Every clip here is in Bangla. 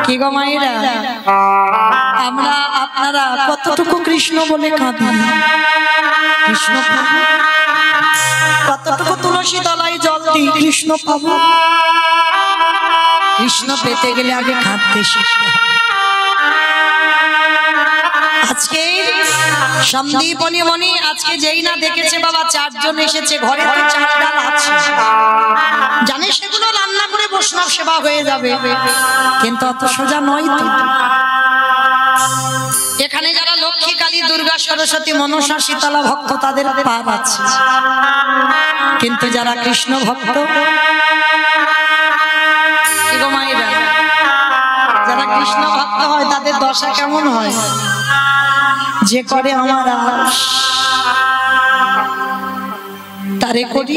কি গো মায়েরা, আমরা আপনারা কতটুকু কৃষ্ণ বলে কাঁদি? কৃষ্ণ পাবো, কতটুকু তুলসী তলায় জল দিই কৃষ্ণ পাবো? কৃষ্ণ পেতে গেলে আগে কাঁদতে শিখতে হবে। আজকে সন্দীপনী মনি আজকে যেই না দেখেছে বাবা 4 জন এসেছে, ঘরে তো 4 ডাল আছে, জানে সেগুলো রান্না করে বৈষ্ণব সেবা হয়ে যাবে, কিন্তু অত সোজা নয় তো। এখানে যারা লক্ষ্মী, কালী, দুর্গা, সরস্বতী, মনসা, শীতলা ভক্ত তাদের পাপ আছে, কিন্তু যারা কৃষ্ণ ভক্ত, কি গো মায়েরা, যারা কৃষ্ণ ভক্ত হয় তাদের দশা কেমন হয়? যে করে আমার আশ তারে করি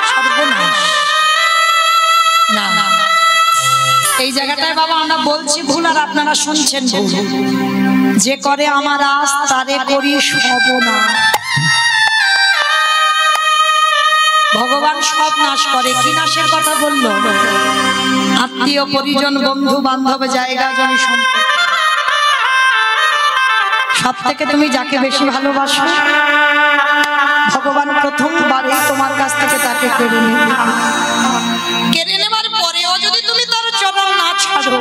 সর্বনাশ। না, এই জায়গাটায় বাবা আমরা বলছি ভুল আর আপনারা শুনছেন ভুল। যে করে আমার আশ তারে করি সর্বনাশ। ভগবান সব নাশ করে। কি নাশের কথা বললো? আত্মীয় পরিজন, বন্ধু বান্ধব, জায়গা জমি সম্পত্তি, সব থেকে তুমি যাকে বেশি ভালোবাসো ভগবান প্রথমবারে তোমার কাছ থেকে তাকে কেড়ে নেবে। কেড়ে নেবার পরেও যদি তুমি তার চরণ না ছাড়ো,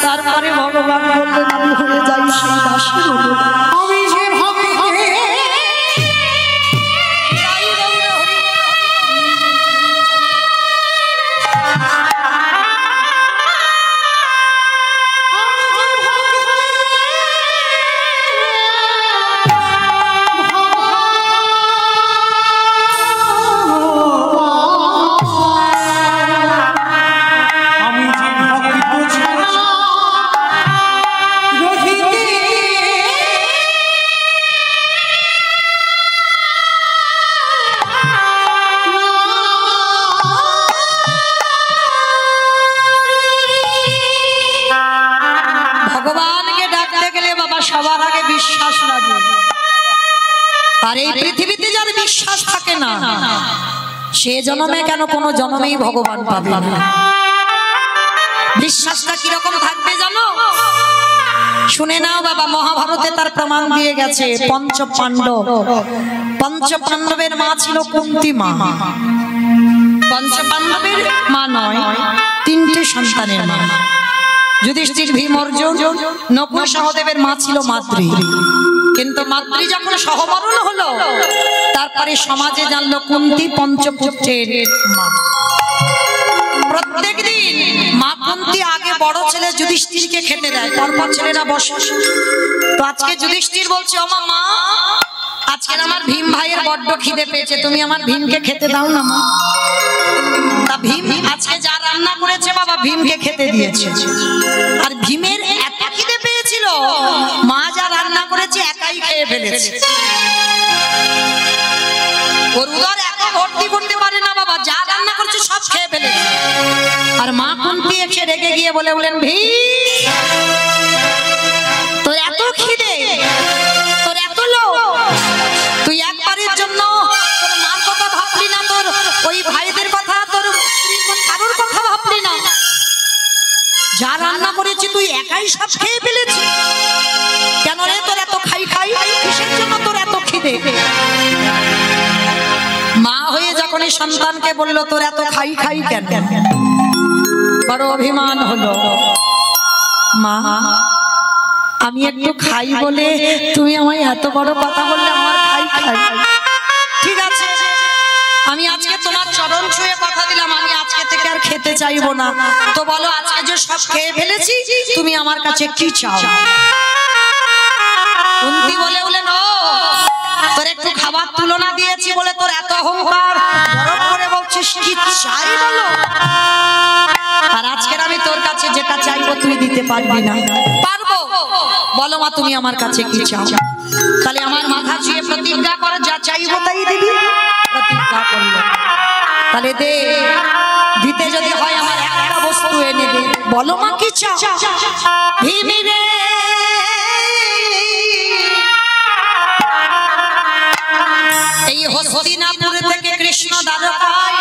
তারপরে ভগবান বললেন আমি হয়ে যাই সেই দাসের অনুরাগ। সবার আগে বিশ্বাস লাগে, আর এই পৃথিবীতে যার বিশ্বাস থাকে না সে জন্মে কেন কোনো জন্মেই ভগবান পাবে না। বিশ্বাসটা কিরকম থাকবে জানো? শুনে নাও বাবা, মহাভারতে তার প্রমাণ দিয়ে গেছে। পঞ্চপাণ্ডবের মা ছিল কুন্তী মা। পঞ্চপাণ্ডবের মা নয়, 3টে সন্তানের মা। যুধিষ্ঠির, ভীম, অর্জুন, নকুল, সহদেবের মা ছিল মাতৃ। কিন্তু মাতৃ যখন সহমরণ হলো, তারপরে সমাজে জানলো কুন্তী পঞ্চপুত্রের মা। প্রত্যেক দিন মা কুন্তী আগে বড় ছেলে যুধিষ্ঠিরকে খেতে দেয়, তারপর ছেলেরা বসে। তো আজকে যুধিষ্ঠির বলছে, ও মা, আজকে আমার ভীম ভাইয়ের বড্ড খিদে পেয়েছে, তুমি আমার ভীমকে খেতে দাও না মা। তা ভীম আজকে যা রান্না করেছে বাবা ভীমকে খেতে দিয়েছে। আর ভীমের এত খিদে পেয়েছিল, মা যা রান্না করেছে একাই খেয়ে ফেলেছে। ওর উদর এত ভর্তি করতে পারে না বাবা, যা রান্না করেছে সব খেয়ে ফেলেছে। আর মা কুন্তী এসে রেগে গিয়ে বলেন, ভীম, তোর এত খিদে, তোর এত লোভ, তুই একবারের জন্য তোর মার কথা ভাবলি না, তোর ওই ভাইদের কথা, তোর কারোর কথা ভাবলি না। যা রান্না করেছি তুই একাই সব খেয়ে ফেলেছিস। কেন রে তোর এত খাই? কিসের জন্য তোর এত খিদে? মা হয়ে যখন সন্তানকে বলল তোর এত খাই কেন, বড় অভিমান হলো। মা, আমি একটু খাই বলে তুমি আমায় এত বড় কথা বললে, আমার খাই। ঠিক আছে, আমি আজকে তোমার চরণ ছুঁয়ে কথা দিলাম, আমি আজকে থেকে আর খেতে চাইবো না। তো বলো, আজকে যে সব খেয়ে ফেলেছি তুমি আমার কাছে কি চাও? কুন্তী বলেন, ও তোর একটু খাবার তুলনা দিয়েছি বলে তোর এত অহংকার, গরম করে বলছিস কি চাই বলো? আর আজকের আমি তোর কাছে যেটা চাইবো তুই দিতে পারবি না। পারবো, বলো মা তুমি আমার কাছে কি চাও? তাহলে আমার মাথা ছুঁয়ে প্রতিজ্ঞা কর, যা চাইবো তাই দিবি। প্রতিজ্ঞা করলো, তাহলে দে, দিতে যদি হয় আমার একটা বস্তু এনে দে। বলো মা কি চাও? ভীম রে, এই হস্তিনাপুর থেকে কৃষ্ণ দ্বারকায়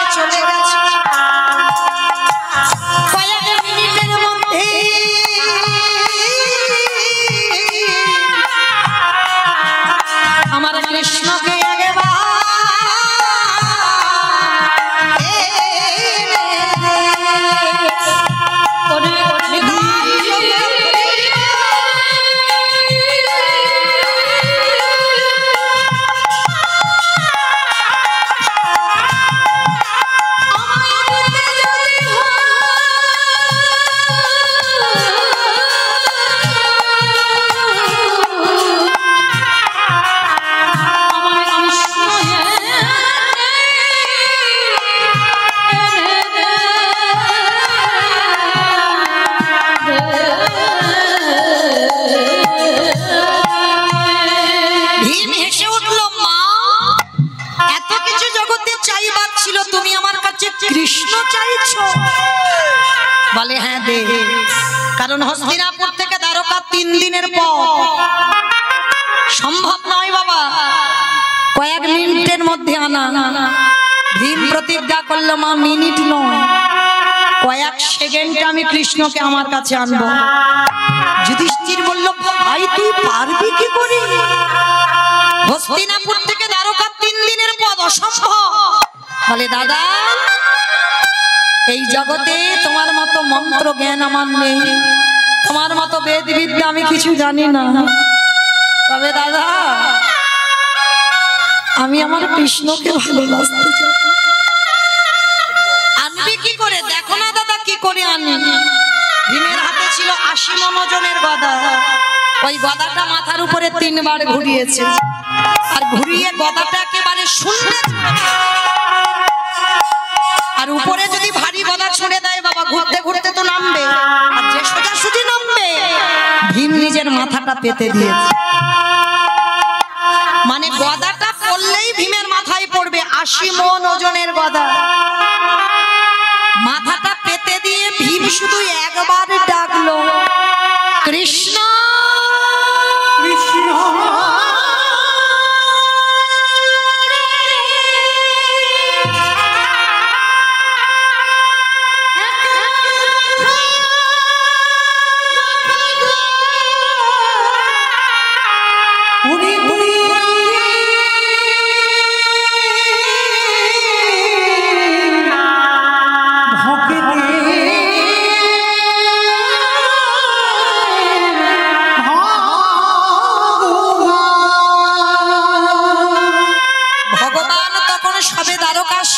পাচ্ছিল তুমি আমার কাছে কৃষ্ণ চাইছো? বলে হ্যাঁ দে। কারণ হস্তিনাপুর থেকে দ্বারকা 3 দিনের পথ, সম্ভব নয় বাবা কয়েক মিনিটের মধ্যে আনা। ভীম প্রতিজ্ঞা করলো মা মিনিট নয়, কয়েক সেকেন্ডে আমি কৃষ্ণকে আমার কাছে আনবো। যুধিষ্ঠির বলল ভাই তুই পারবি কি করে? হস্তিনাপুর থেকে দ্বারকা 3 দিনের পথ, অসম্ভব। বলে দাদা এই জগতে তোমার মতো মন্ত্র জ্ঞান আমার নেই, তোমার মতো বেদ বিদ্যা আমি কিছু জানি না। তবে দাদা আমি আমার কৃষ্ণকে ভালোবাসতে চাই। আনবি কি করে? দেখো না দাদা কি করে আনি। ভীমের হাতে ছিল 80 মণ ওজনের গদা। ওই গদাটা মাথার উপরে 3 বার ঘুরিয়েছে, আর ঘুরিয়ে গদাটা একেবারে শূন্যে, আর উপরে যদি ভারী গদা ছুঁড়ে দেয় বাবা ঘুরতে ঘুরতে তো নামবে, আর যে সোজাসুজি নামবে ভীম নিজের মাথাটা পেতে দিয়েছে। মানে গদাটা পড়লেই ভীমের মাথায় পড়বে, 80 মণ ওজনের গদা। মাথাটা পেতে দিয়ে ভীম শুধু একবার ডাকলো কৃষ্ণ কৃষ্ণ।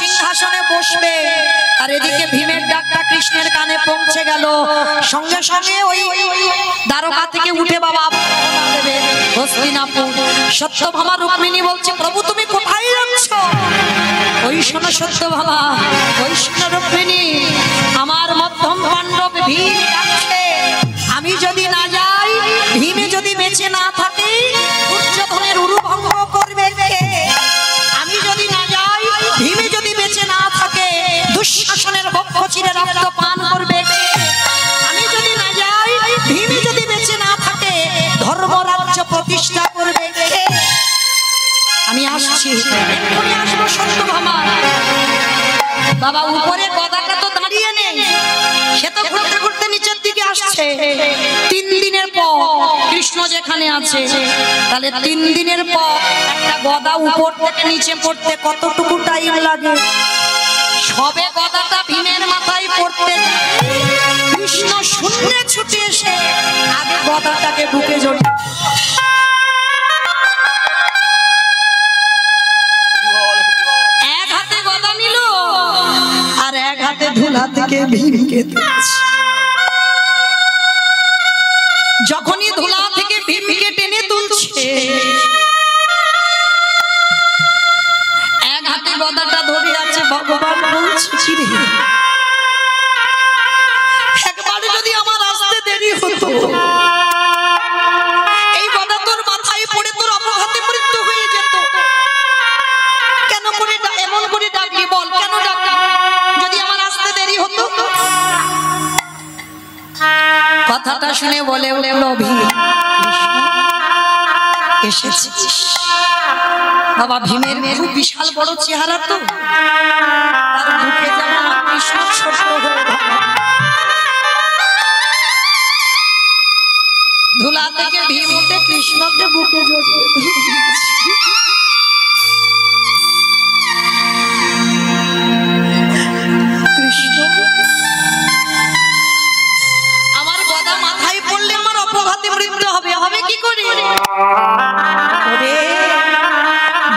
সিংহাসনে বসবে, আর এদিকে ভীমের ডাকটা কৃষ্ণের কানে পৌঁছে গেল। সঙ্গে সঙ্গে ওই দ্বারকা থেকে উঠে বাবা দেবে হস্তিনাপুর। সত্যভামা রুক্মিণী বলছে প্রভু তুমি কোথায় যাচ্ছ? ওই শোনো সত্যভামা, ওই শোনো রুক্মিণী, আমার মধ্যম পাণ্ডব ভীম যাচ্ছে। আমি যদি না যাই, ভীমে যদি বেঁচে না থাকে, দুর্যোধনের উরুভঙ্গ করবে কে? আমি যদি না যাই, ভীমে যদি বেঁচে না থাকে, দুঃশাসনের বক্ষ চিরে রক্ত পান করবে কে? আমি যদি না যাই, ভীমে যদি বেঁচে না থাকে, ধর্মরাজ্য প্রতিষ্ঠা করবে কে? আমি আসছি, এক্ষুনি আসবো সত্যভামা। বাবা উপরে গদাটা তো দাঁড়িয়ে নেই, সে তো ঘুরতে ঘুরতে নিচের দিকে আসছে। 3 দিনের পর কৃষ্ণ যেখানে আছে, তাহলে 3 দিনের পর একটা গদা উপর থেকে নিচে পড়তে কতটুকু টাইম লাগে? সবে গদাটা ভীমের মাথায় পড়তে কৃষ্ণ শূন্যে ছুটে এসে আগে গদাটাকে বুকে জড়িয়ে এক হাতে গদা নিল, আর এক হাতে ধুলা থেকে ভীমকে তুলেছে। যখনই ধুলা থেকে ভীমকে টেনে তুলছে, এক হাতে গদাটা ধরে আছে। ভগবান বলছে চিরে একবার যদি আমার আসতে দেরি হতো, এই গদা তোর মাথায় পড়ে তোর অপঘাতে মৃত্যু হয়ে যেত। কেন করে এমন করে ডাকলি বল, কেন ডাকলি? যদি আমার আসতে দেরি হতো। কথাটা শুনে বলে উঠলো ভীম এসেছিস। বাবা ভীমের খুব বিশাল বড় চেহারা, তো তার বুকে যেমন কৃষ্ণ ছোট ধুলা থেকে ভীম উঠে কৃষ্ণকে বুকে জড়িয়ে কৃষ্ণ আমার গদা মাথায় পড়লে আমার অপঘাতে মৃত্যু হবে, হবে কি করে?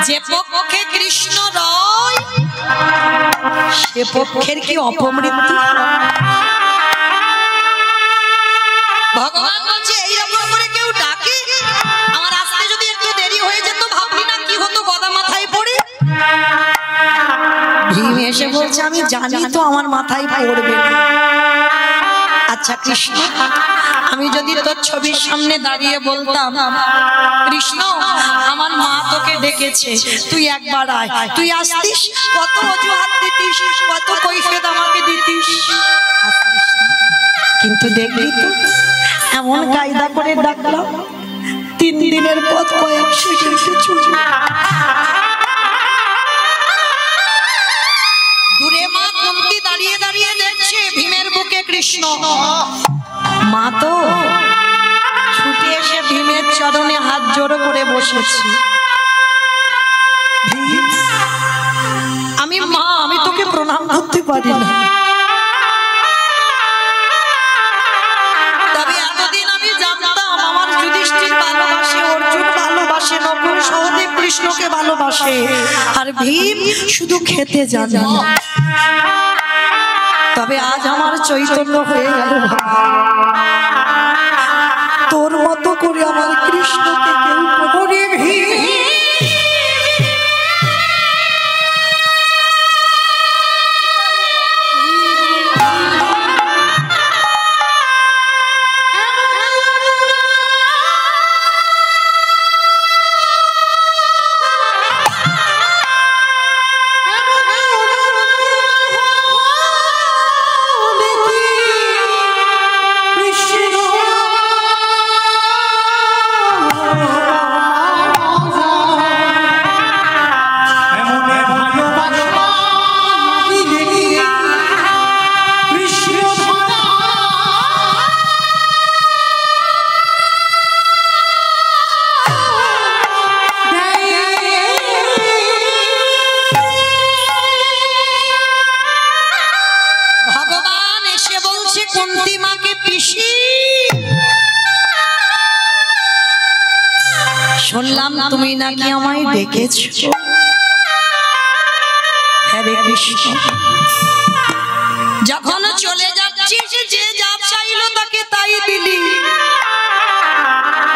যে পক্ষে কৃষ্ণ রয় সে পক্ষের কি অপমৃত্যু? ভগবান বলছে এইরকম করে কেউ ডাকে, আমার আসতে যদি একটু দেরি হয়ে যেত, ভাবলি না কি হতো গদা মাথায় পড়ে? ভীম এসে বলছে আমি জানি তো আমার মাথায় পড়বে, আর আচ্ছা কৃষ্ণ, আমি যদি তোর ছবির সামনে দাঁড়িয়ে বলতাম কৃষ্ণ আমার মা তোকে ডেকেছে, তুই একবার আয়, তুই আসতিস? কত অজুহাত দিতিস, কত কৈফিয়ত আমাকে দিতিস, কিন্তু দেখলি তো এমন কায়দা করে ডাকলাম, 3 দিনের পথ কয়েকশো ছুটে। দূরে মা কুন্তি দাঁড়িয়ে দাঁড়িয়ে দেখছে ভীমের বুকে কৃষ্ণ। মা তো ছুটে এসে ভীমের চরণে হাত জোড়ো করে বসেছে। আমি মা, আমি তোকে প্রণাম করতে পারি না, তবে এতদিন আমি জানতাম আমার যুধিষ্ঠির ভালোবাসে, অর্জুন ভালোবাসে, নকুল সহদেব কৃষ্ণকে ভালোবাসে, আর ভীম শুধু খেতে জানে। তবে আজ আমার চৈতন্য হয়ে গেল, তোর মতো করে আমার কৃষ্ণকে কেউ করে। শুনলাম তুমি নাকি আমায় ডেকেছো। হরে কৃষ্ণ, যখন চলে যাচ্ছিস যে যা চাইলো তাকে তাই দিলি,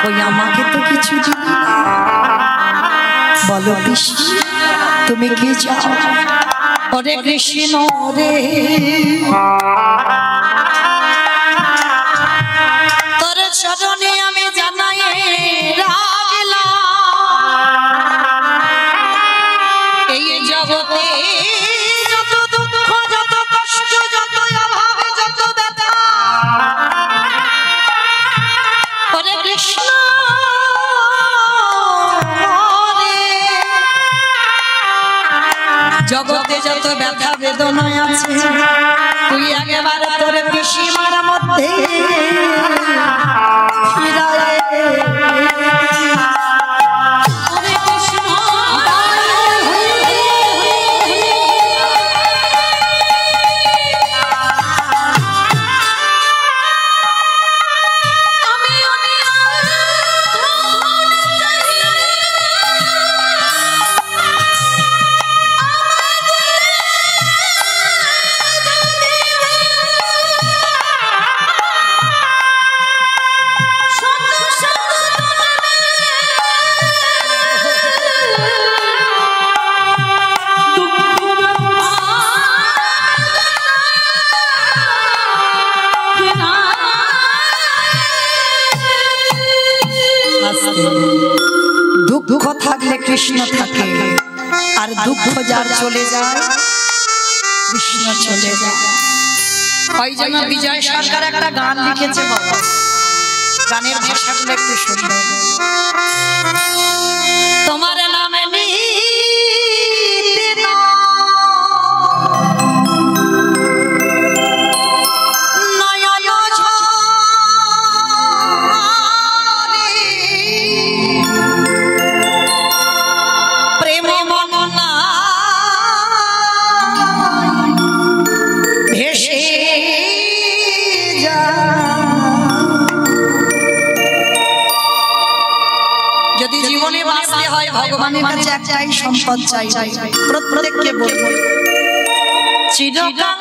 ওই আমাকে তো কিছু দিলি। বলো কৃষ্ণ তুমি কি চাও? হরে কৃষ্ণ রে, তোর চরণে আমি জানাই এই জগতে যত দুঃখ, যত কষ্ট, যত অভাব, যত ব্যথা, হরে কৃষ্ণ জগতে যত ব্যথা বেদনায় আছে, তুই একেবারে তোর পিসিমার মধ্যে ফিরায়। দুঃখ থাকলে কৃষ্ণ থাকে, আর দুঃখ যার চলে যায় কৃষ্ণ চলে যায়। ওই জন্য বিজয় সরকার একটা গান লিখেছে বাবা, গানের ভাষাগুলো একটু শুনবে। তোমার নামে যদি জীবনে বাঁচতে হয় ভগবানের কাছে একটাই সম্পদ চাই, প্রত্যেককে বলবো চিরকাল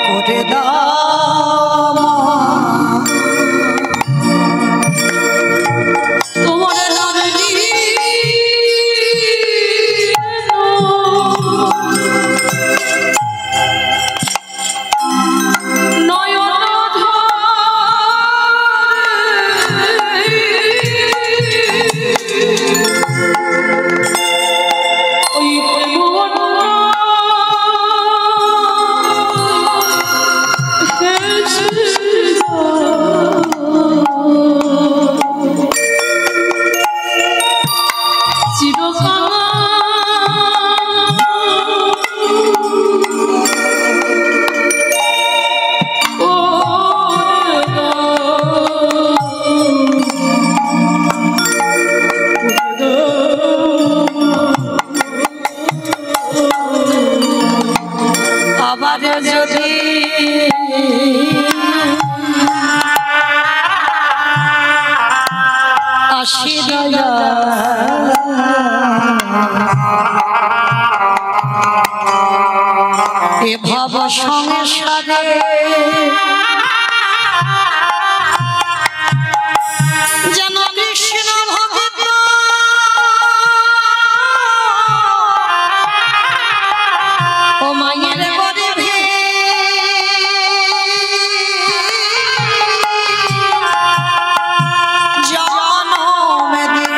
করে দাও তোমার নামে আসি দয়া এ ভব সংসারে যেন কৃষ্ণ ভক্ত ও মায়ের গর্ভে জন্ম দিল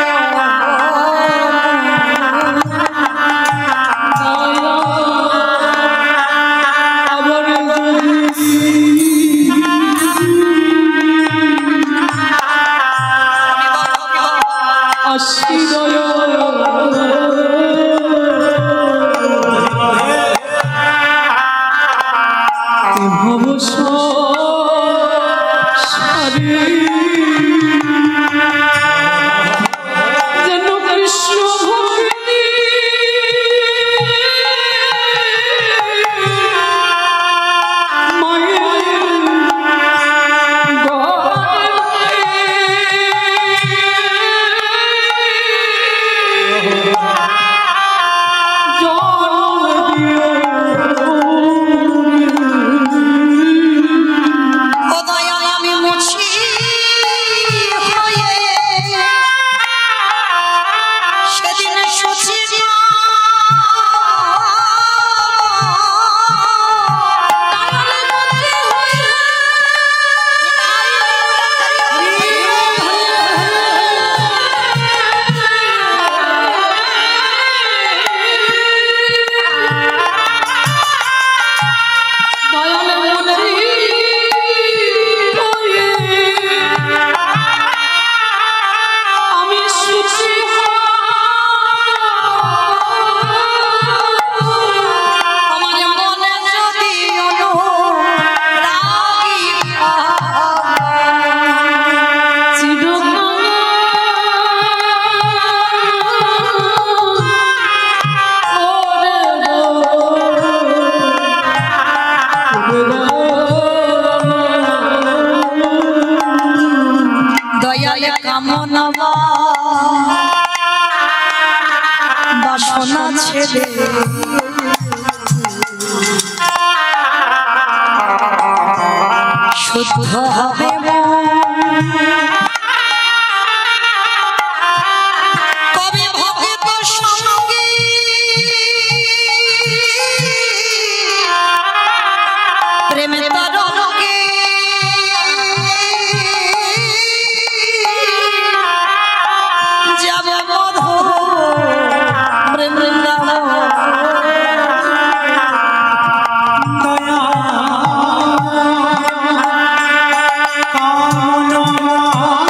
বাসনা ছেড়ে শুদ্ধ হবে কবে ভক্ত সঙ্গে প্রেমের তরঙ্গে যাব মধুর বৃন্দাবন দয়া কামনা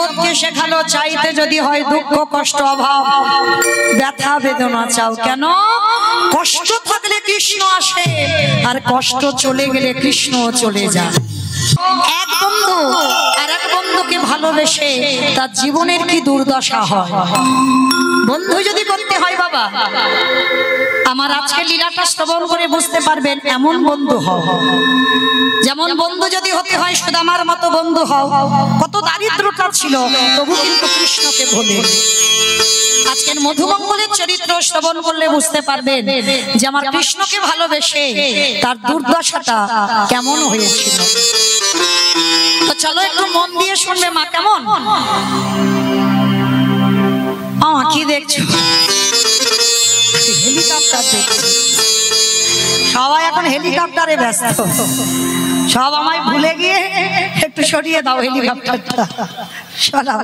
জগৎকে শেখালো চাইতে যদি হয় দুঃখ কষ্ট অভাব ব্যথা বেদনা চাও কেন কষ্ট থাকলে কৃষ্ণ আসে আর কষ্ট চলে গেলে কৃষ্ণ চলে যায় এক বন্ধু আর এক বন্ধুকে ভালোবেসে তার জীবনের কি দুর্দশা হয় বন্ধু যদি করতে হয় বাবা আমার আজকে লীলাটা শ্রবণ করে বুঝতে পারবেন এমন বন্ধু হও যেমন বন্ধু যদি হতে হয় সুদামার মতো বন্ধু হও কত দারিদ্রতা ছিল তবু কিন্তু কৃষ্ণকে ভোলে আজকের মধুমঙ্গলের চরিত্র শ্রবণ করলে বুঝতে পারবেন যে আমার কৃষ্ণকে ভালোবেসে তার দুর্দশাটা কেমন হয়েছিল তো চলো একটু মন দিয়ে শুনবে মা কেমন কি দেখছো হেলিকপ্টার দেখছো সবাই এখন হেলিকপ্টারে ব্যস্ত সব আমায় ভুলে গিয়ে একটু সরিয়ে দাও হেলিকপ্টারটা সরাও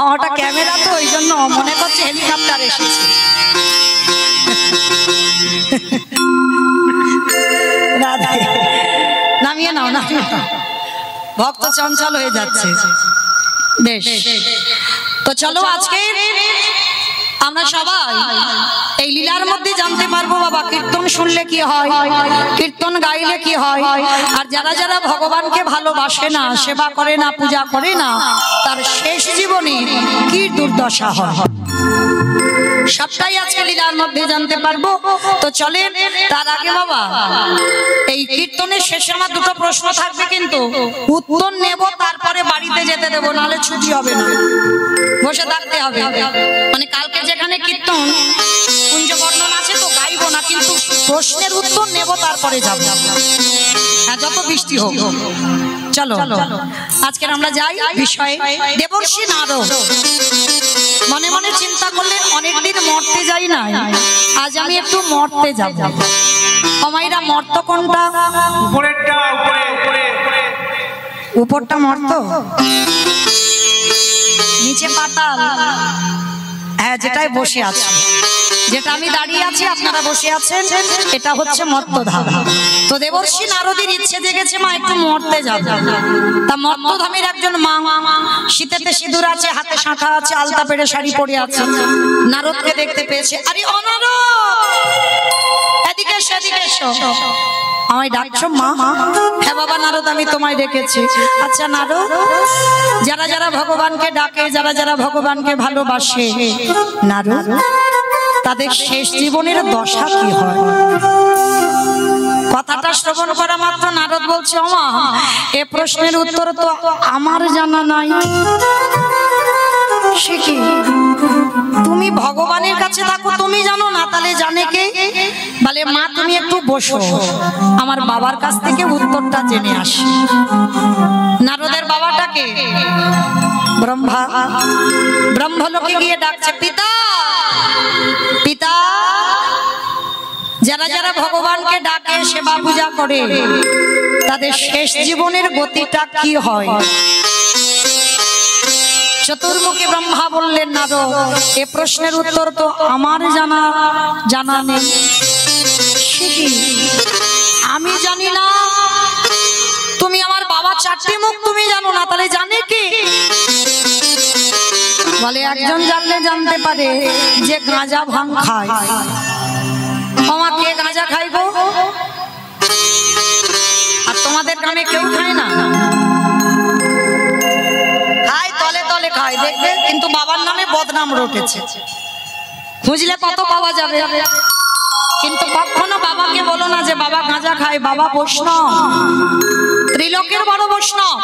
আমারটা ক্যামেরা তো ওই জন্য মনে করছে হেলিকপ্টার এসেছে নামিয়ে নাও নামিয়ে নাও ভক্ত চঞ্চল হয়ে যাচ্ছে বেশ তো চলো আজকে আমরা সবাই এই লীলার মধ্যে জানতে পারবো বাবা কীর্তন শুনলে কি হয় কীর্তন গাইলে কি হয় আর যারা যারা ভগবানকে ভালোবাসে না সেবা করে না পূজা করে না তার শেষ জীবনে কি দুর্দশা হয় সবটাই আজকে লীলার মধ্যে জানতে পারবো তো চলেন তার আগে বাবা এই কীর্তনের শেষে আমার দুটো প্রশ্ন থাকবে কিন্তু উত্তর নেব তারপরে বাড়িতে যেতে দেবো নাহলে ছুটি হবে না বসে থাকতে হবে মানে কালকে যেখানে কীর্তন কুঞ্জ বর্ণন আছে তো গাইবো না কিন্তু প্রশ্নের উত্তর নেব তারপরে যাবো হ্যাঁ যত বৃষ্টি হোক চলো আজকে আমরা যাই বিষয়ে দেবর্ষি নারদ মনে মনে চিন্তা করলে অনেকদিন মরতে যাই না আজ আমি একটু মরতে যাব আমাইরা মর্ত কোনটা উপরটা মর্ত নিচে পাতাল হ্যাঁ যেটাই বসে আছে যেটা আমি দাঁড়িয়ে আছি আপনারা বসে আছেন এটা হচ্ছে মর্তধাম তো দেবর্ষি নারদের ইচ্ছে জেগেছে মা একটু মরতে যাবে তা মর্তধামের একজন মা শীতেতে সিঁদুর আছে হাতে শাঁখা আছে আলতা পেড়ে শাড়ি পরে আছে নারদকে দেখতে পেয়েছে আরে ও নারদ এদিকে এসো এদিকে এসো আমায় ডাকছো মা হ্যাঁ বাবা নারদ আমি তোমায় ডেকেছি আচ্ছা নারদ যারা যারা ভগবানকে ডাকে যারা যারা ভগবানকে ভালোবাসে নারদ তাদের শেষ জীবনের দশা কি হয় কথাটা শ্রবণ করা মাত্র নারদ বলছে ওমা এ প্রশ্নের উত্তর তো আমার জানা নাই সে কি তুমি ভগবানের কাছে থাকো তুমি জানো না তাহলে জানে কে বলে মা তুমি একটু বসো আমার বাবার কাছ থেকে উত্তরটা জেনে আসি নারদের বাবাটাকে ব্রহ্মা ব্রহ্মলোকে গিয়ে ডাকছে পিতা পিতা যারা যারা ভগবানকে ডাকে সেবা পূজা করে তাদের শেষ জীবনের গতিটা কি হয় চতুর্মুখী ব্রহ্মা বললেন নারদ এ প্রশ্নের উত্তর তো আমার জানা নেই আমি জানি না তুমি আমার বাবা চারটি মুখ তুমি জানো না তাহলে জানে কি বলে একজন জানলে জানতে পারে যে গাঁজা ভাঙ খায় আমার কে গাঁজা খাইব আর তোমাদের গ্রামে কেউ খায় না খায় তলে তলে খায় দেখবে কিন্তু বাবার নামে বদনাম রটেছে খুঁজলে কত পাওয়া যাবে কিন্তু কখনো বাবাকে বলো না যে বাবা গাঁজা খায় বাবা বৈষ্ণব ত্রিলোকের বড় বৈষ্ণব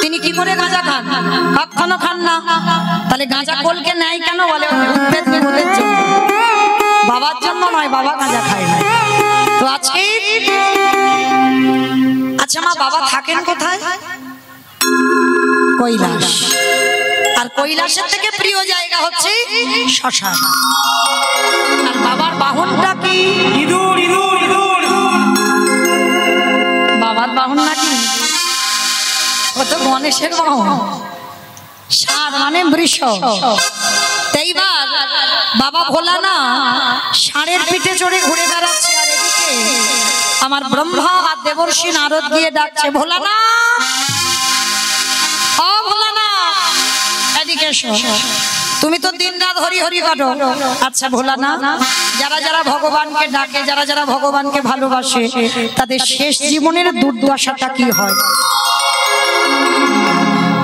তিনি কি করে গাঁজা খান কখনো খান না তাহলে গাঁজা কোলকে নেয় কেন বলে উদ্ভেদ বিভূতের জন্য বাবার জন্য নয় বাবা গাঁজা খায় না তো আজকে আচ্ছা মা বাবা থাকেন কোথায় কৈলাস আর কৈলাসের থেকে প্রিয় জায়গা হচ্ছে শ্মশান আর বাবার বাহনটা কি ইঁদুর ইঁদুর ইঁদুর বাবার বাহন নাকি ও তো গণেশের বাহন ষাঁড় মানে বৃষ এইবার বাবা ভোলা না ষাঁড়ের পিঠে চড়ে ঘুরে বেড়াচ্ছে আর এদিকে আমার ব্রহ্মা আর দেবর্ষি নারদ গিয়ে ডাকছে ভোলা না ও ভোলা না এসো। তুমি তো দিন রাত হরি হরি কাটো। আচ্ছা ভোলা না, যারা যারা ভগবানকে ডাকে, যারা যারা ভগবানকে ভালোবাসে, তাদের শেষ জীবনের দুর্দশাটা কি হয়?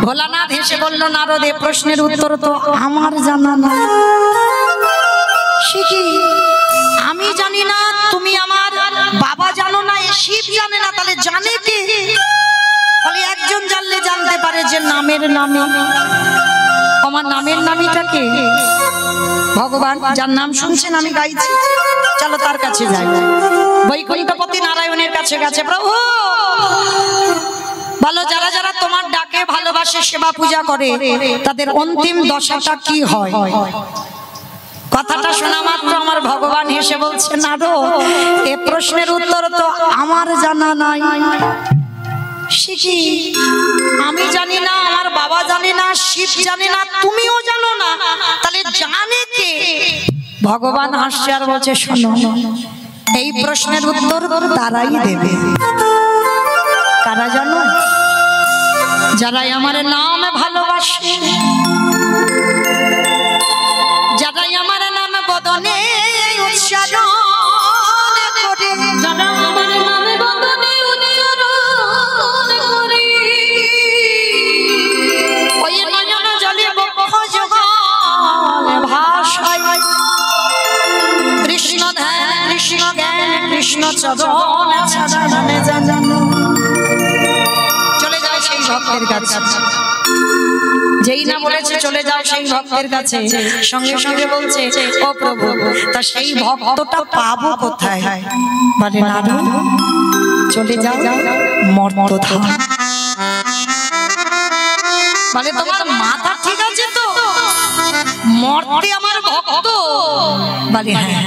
ভোলানাথ হেসে বলল, নারদ এ প্রশ্নের উত্তর তো আমার জানা না। শিখি আমি জানি না, তুমি আমার বাবা জানো না, এ শিব জানে না, তাহলে জানে কে? বলে একজন জানলে জানতে পারে যে নামের নামে। আমার নামের নামীটা কে? ভগবান, যার নাম শুনছেন আমি গাইছি, চলো তার কাছে যাই। বৈকুণ্ঠপতি নারায়ণের কাছে গেছে। প্রভু বলো, যারা যারা তোমার ডাকে ভালোবাসে, সেবা পূজা করে, তাদের অন্তিম দশাটা কি হয়? কথাটা শোনা মাত্র আমার ভগবান হেসে বলছে, নারদ এ প্রশ্নের উত্তর তো আমার জানা নাই। শিখি আমি জানি না, আমার বাবা জানে না, শিব জানে না, তুমিও জানো না, তাহলে জানে কে? ভগবান হাসছে আর বলছে, শোনো, এই প্রশ্নের উত্তর তারাই দেবে। কারা জানো? যারাই আমার নাম ভালোবাসে, যারাই আমার নাম বদনে উচ্চারণ করে, যারা আমার নাম বদনে উচ্চারণ করে, ওই নয়ন জলে বক্ষ জগলে ভাষায় কৃষ্ণ ধ্যান, কৃষ্ণ জ্ঞান, কৃষ্ণ চরণ ছাড়া জানো। চলে যায় সেই ভক্তের কাছে। যেই না বলেছে চলে যাও সেই ভক্তের কাছে, সঙ্গে সঙ্গে বলছে, ও প্রভু, তা সেই ভক্তটা পাবো কোথায়? বলে, নারদ চলে যাও মর্তধাম। বলে, তোমার মাথা ঠিক আছে তো? মর্তে আমার ভক্ত? বলে, হ্যাঁ।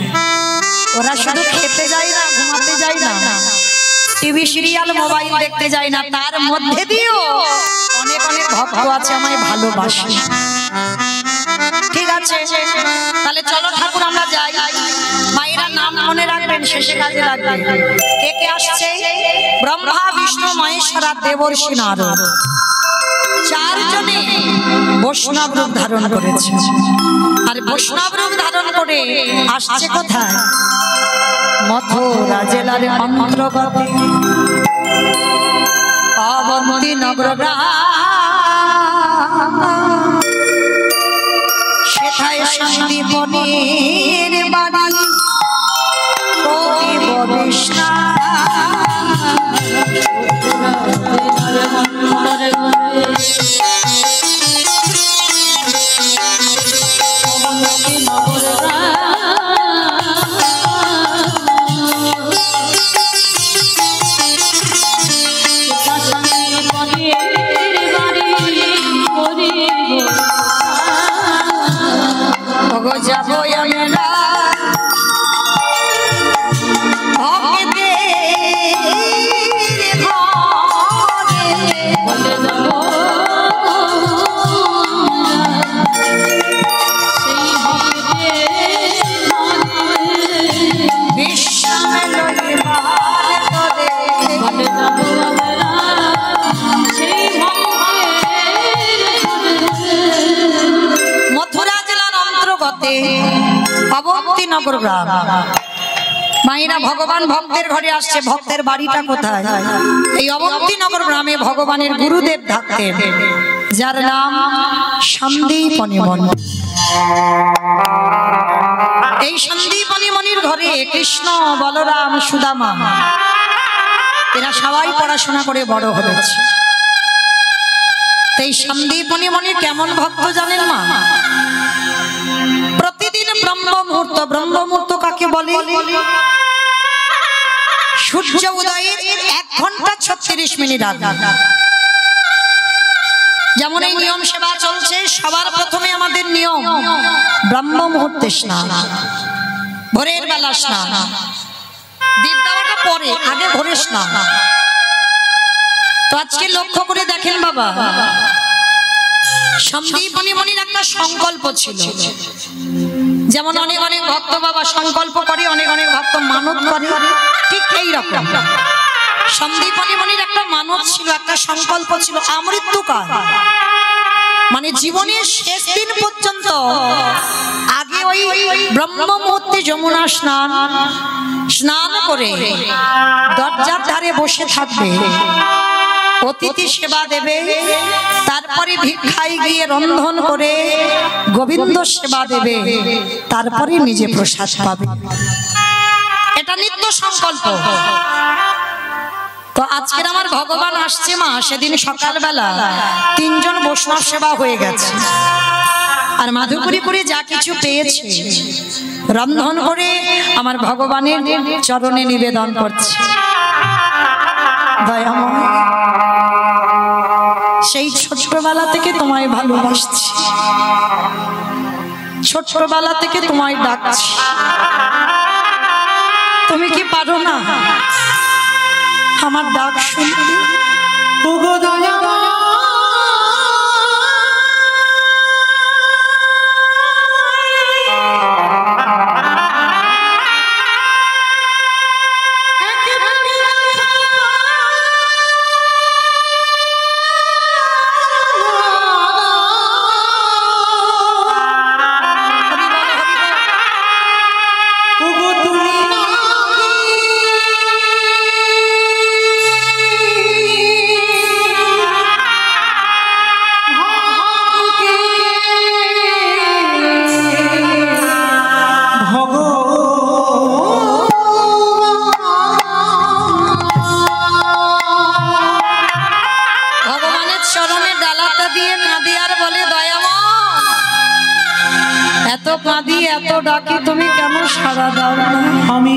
ওরা শুধু খেতে যায় না, ঘুমাতে যায় না, টিভি সিরিয়াল মোবাইল দেখতে যায় না, তার মধ্যে দিয়েও অনেক অনেক ভক্ত আছে আমায় ভালোবাসে। ঠিক আছে, তাহলে চলো ঠাকুর আমরা যাই। মায়েরা নাম মনে রাখবেন, শেষে কাজে লাগবে। কে কে আসছে? ব্রহ্মা, বিষ্ণু, মহেশ্বর আর দেবর্ষি নারদ, চারজনে বৈষ্ণব রূপ ধারণ করেছে। আর বৈষ্ণব রূপ ধারণ করে আসছে কোথায়? মথুরা জেলার অন্তর্গত অবন্তী নগর গ্রাম, সেথায় সন্দীপনের বাড়ি প্রদীপ বিষ্ণা। যাবো আমরা অবন্তী নগর গ্রাম। মায়েরা ভগবান ভক্তের ঘরে আসছে। ভক্তের বাড়িটা কোথায়? এই অবন্তী নগর গ্রামে ভগবানের গুরুদেব থাকতেন, যার নাম সন্দীপনী মণি। এই সন্দীপনী মণির ঘরে কৃষ্ণ, বলরাম, সুদামা এরা সবাই পড়াশোনা করে বড় হয়েছে। এই সন্দীপনী মণি কেমন ভক্ত জানেন মা? প্রতিদিন ব্রহ্ম মুহূর্ত, ব্রহ্ম মুহূর্ত কাকে বলে? সূর্য উদয়ের 1 ঘন্টা 36 মিনিট আগে। যেমন এই নিয়ম সেবা চলছে, সবার প্রথমে আমাদের নিয়ম ব্রহ্ম মুহূর্তে স্নান, ভোরের বেলা স্নান, দীপ দেওয়াটা পরে, আগে ভোরে স্নান। তো আজকে লক্ষ্য করে দেখেন বাবা, সন্দীপনী মণির একটা সংকল্প ছিল। যেমন অনেক অনেক ভক্ত বাবা সংকল্প করে, অনেক অনেক ভক্ত মানত করে, ঠিক এই রকম সন্দীপনী মণির একটা মানত ছিল, একটা সংকল্প ছিল। আমৃত্যুকাল মানে জীবনের শেষ দিন পর্যন্ত আগে ওই ব্রহ্ম মুহূর্তে যমুনা স্নান করে দরজার ধারে বসে থাকবে, অতিথি সেবা দেবে, তারপরে ভিক্ষায় গিয়ে রন্ধন করে গোবিন্দ সেবা দেবে, তারপরে নিজে প্রসাদ পাবে। এটা নিত্য সংকল্প। তো আজকের আমার ভগবান আসছে মা, সেদিন সকালবেলা 3 জন বৈষ্ণব সেবা হয়ে গেছে, আর মাধুপুরি করে যা কিছু পেয়েছে রন্ধন করে আমার ভগবানের চরণে নিবেদন করছে। দয়াময়, সেই ছোট্টবেলা থেকে তোমায় ভালোবাসছি, ছোট্টবেলা থেকে তোমায় ডাকছি, তুমি কি পারো না আমার ডাক শুনতে? ওগো দয়াময়, এত কাঁদি এত ডাকি, তুমি কেন সাড়া দাও না? আমি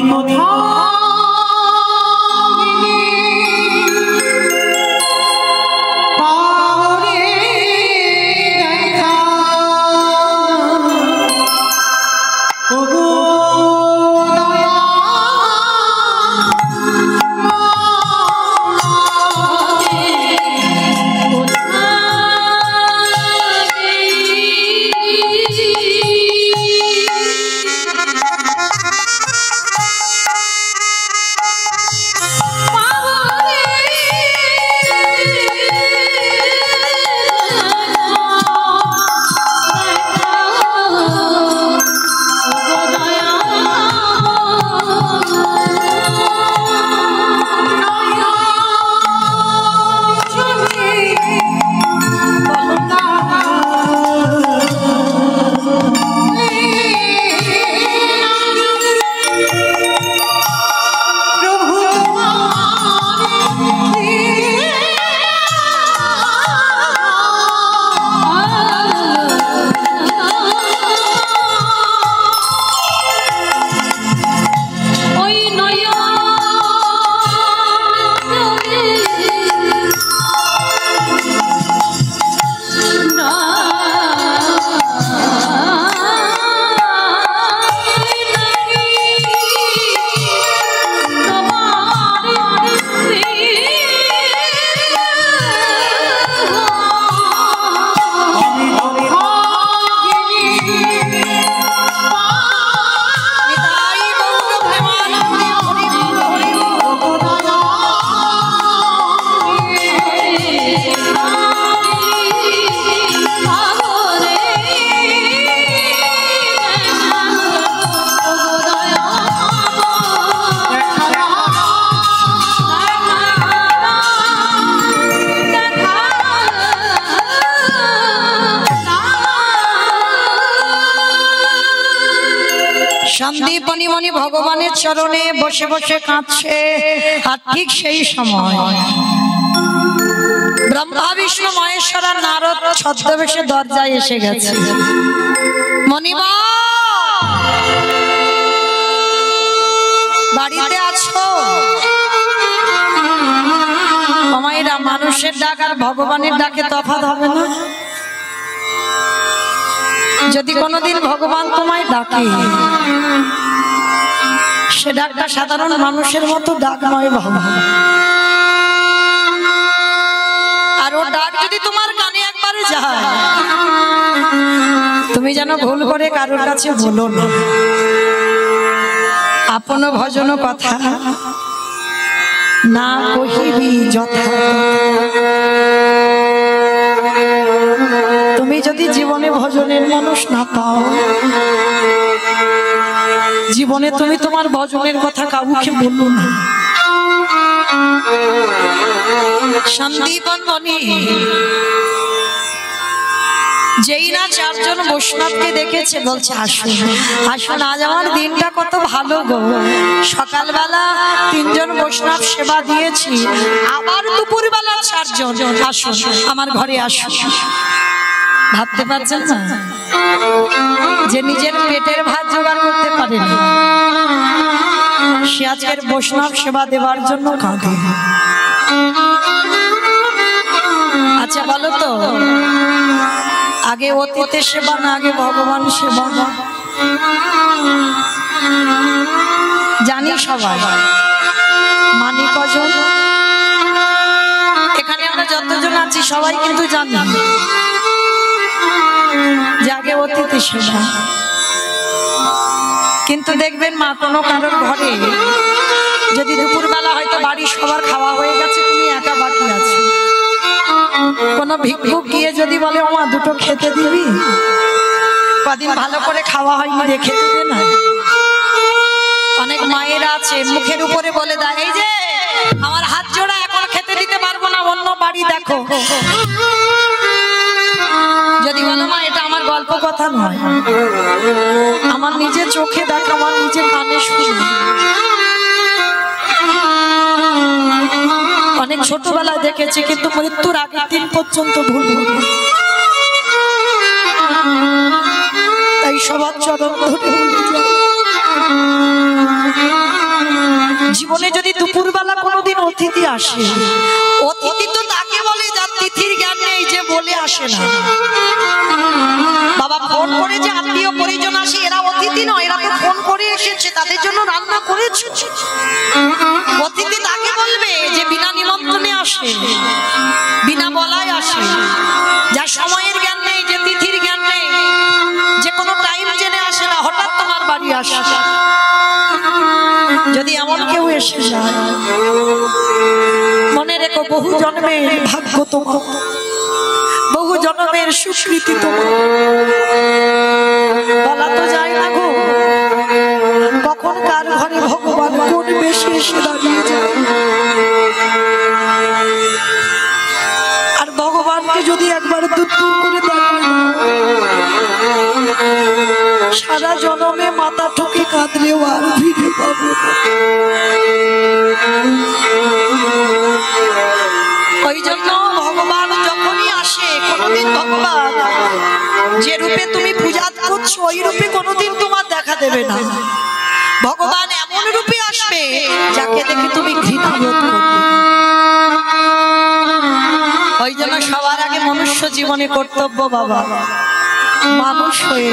সন্দীপনী মনি ভগবানের চরণে বসে বসে কাঁদছে, আর ঠিক সেই সময় ব্রহ্মা বিষ্ণু মহেশ্বর আর নারদ ছদ্মবেশে দরজায় এসে গেছে। মণিমা, বাড়িতে আছো? মায়েরা, মানুষের ডাক আর ভগবানের ডাকে তফাৎ হবে না? যদি কোনোদিন ভগবান তোমায় ডাকে, সে ডাকটা সাধারণ মানুষের মতো ডাক নয় বাবা। আর ও ডাক যদি তোমার কানে একবারে যায়, তুমি যেন ভুল করে কারোর কাছে বলো না। আপন ভজন কথা না কহিবি যথা। তুমি জীবনে ভজনের মানুষ না পাও, জীবনে তুমি তোমার ভজনের কথা কাউকে বললো না। সন্দীপন মনি যেই না চারজন বৈষ্ণবকে দেখেছে বলছে আসুন আসুন, আজ আমার দিনটা কত ভালো গো, সকালবেলা 3 জন বৈষ্ণব সেবা দিয়েছি, আবার দুপুরবেলা 4 জন, আসুন আমার ঘরে আসুন। ভাবতে পারছেন না যে নিজের পেটের ভাত জোগাড় করতে পারে না, সে আজকের বৈষ্ণব সেবা দেওয়ার জন্য কাঁদে। আচ্ছা বলো তো, আগে অতীতের সেবা না আগে ভগবান সেবা? জানি সবাই, মানি কজন? এখানে আমরা যতজন আছি সবাই কিন্তু জানি যে আগে অতীতের সেবা। কিন্তু দেখবেন মা, কোনো কারোর ঘরে যদি দুপুরবেলা হয়তো বাড়ি সবার খাওয়া হয়ে গেছে, তুমি একা বাকি আছো, কোন ভিক্ষুক গিয়ে যদি বলে ওমা দুটো খেতে দিবি, কদিন ভালো করে খাওয়া হয়নি রে, খেতে দে না। অনেক মায়েরা আছে মুখের উপরে বলে দেয়, এই যে আমার হাত জোড়া, এখন খেতে দিতে পারবো না, অন্য বাড়ি দেখো। যদি বলো মা এটা আমার গল্প কথা নয়, আমার নিজের চোখে দেখা, আমার নিজের কানে শুনি। অনেক ছোটবেলায় দেখেছি, কিন্তু মৃত্যুর আগের দিন পর্যন্ত ভুল তাই সবার চরণ ধরে জীবনে যদি দুপুরবেলা কোনোদিন অতিথি আসে, অতিথি তো তাকে বলে যার তিথির জ্ঞান নেই, যে বলে আসে না। বাবা ফোন করে যে আত্মীয় পরিজন আসে, এরা অতিথি নয়, এরা তো ফোন করে এসেছে, তাদের জন্য রান্না করেছে। অতিথি তাকে বলবে যে বিনা নিমন্ত্রণে আসে, বিনা বলায় আসে, যার সময়ের জ্ঞান নেই, যে তিথির জ্ঞান নেই, যে কোনো টাইম জেনে আসে না, হঠাৎ তোমার বাড়ি আসে। যদি এমন কেউ এসে যায়, মনে রেখো বহু জন্মের ভাগ্য তোমার, বহু জন্মের সুকৃতি তোমার। বলা তো যায় না গো, কখন কার ঘরে ভগবান কোন বেশি এসে দাঁড়িয়ে যায়। আর ভগবানকে যদি একবার দূর করে দাঁড়িয়ে, সারা জন্মে মাথা ঠুকে কাঁদলেও আর ফিরে পাবো না। ওই জন্য ভগবান যখনই আসে, কোনদিন ভগবান যে রূপে তুমি পূজা করছো ওই রূপে কোনদিন তোমার দেখা দেবে না। ভগবান এমন রূপে আসবে যাকে দেখে তুমি ঘৃণা বোধ করবে। ওই জন্য সবার আগে মনুষ্য জীবনে কর্তব্য বাবা, মানুষ হয়ে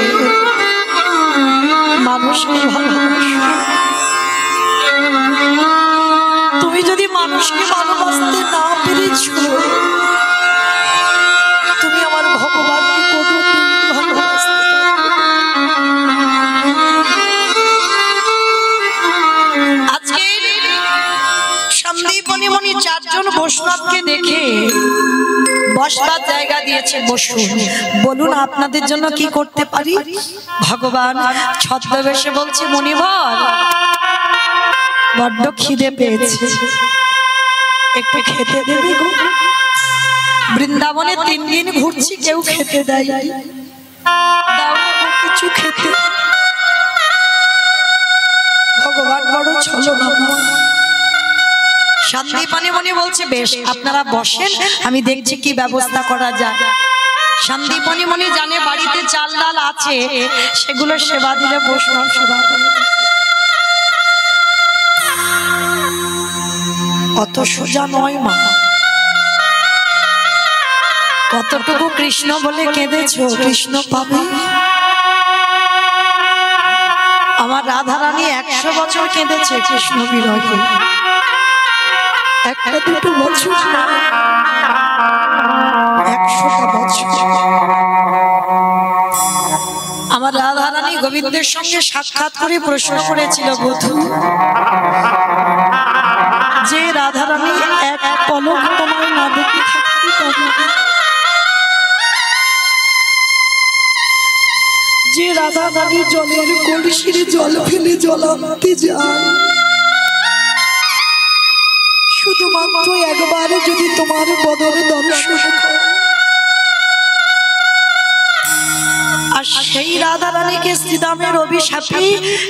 মানুষকে ভালোবাসো। তুমি যদি মানুষকে ভালোবাসতে না পেরেছ, তুমি আমার ভগবানকে কোনোদিন ভালোবাসতে আজকে সন্দীপনী মনি 4 জন বৈষ্ণবকে দেখে বসবার জায়গা দিয়েছে, বসুন, বলুন আপনাদের জন্য কি করতে পারি। ভগবান ছদ্মবেশে বলছে, মুনিবর বড্ড খিদে পেয়েছে, একটু খেতে দেবে গো। বৃন্দাবনে 3 দিন ঘুরছি, কেউ খেতে দেয়, দাও কিছু খেতে। ভগবান বড় ছলনা। সন্দীপনী মনি বলছে, বেশ আপনারা বসেন, আমি দেখছি কি ব্যবস্থা করা যায়। সন্দীপনী মনি জানে বাড়িতে চাল ডাল আছে, সেগুলো সেবা দিলে বৈষ্ণব সেবা করে। অত সোজা নয় মা, কতটুকু কৃষ্ণ বলে কেঁদেছো, কৃষ্ণ পাবে। আমার রাধারানী 100 বছর কেঁদেছে কৃষ্ণ বিরহে, 1-2 বছর না, 100টা বছর। আমার রাধারানী গোবিন্দের সঙ্গে সাক্ষাৎ করে প্রশ্ন করেছিল, বধূ যে রাধারানী এক পলক তোমায় না দেখে থাকতে পারে, যে রাধা রানী জলের কলসির জল ফেলে জল আনতে যায়, শুধুমাত্র একবার যদি তোমার বদন দর্শন করে, আর সেই রাধা রানীকে শ্রীরামের অভিশাপে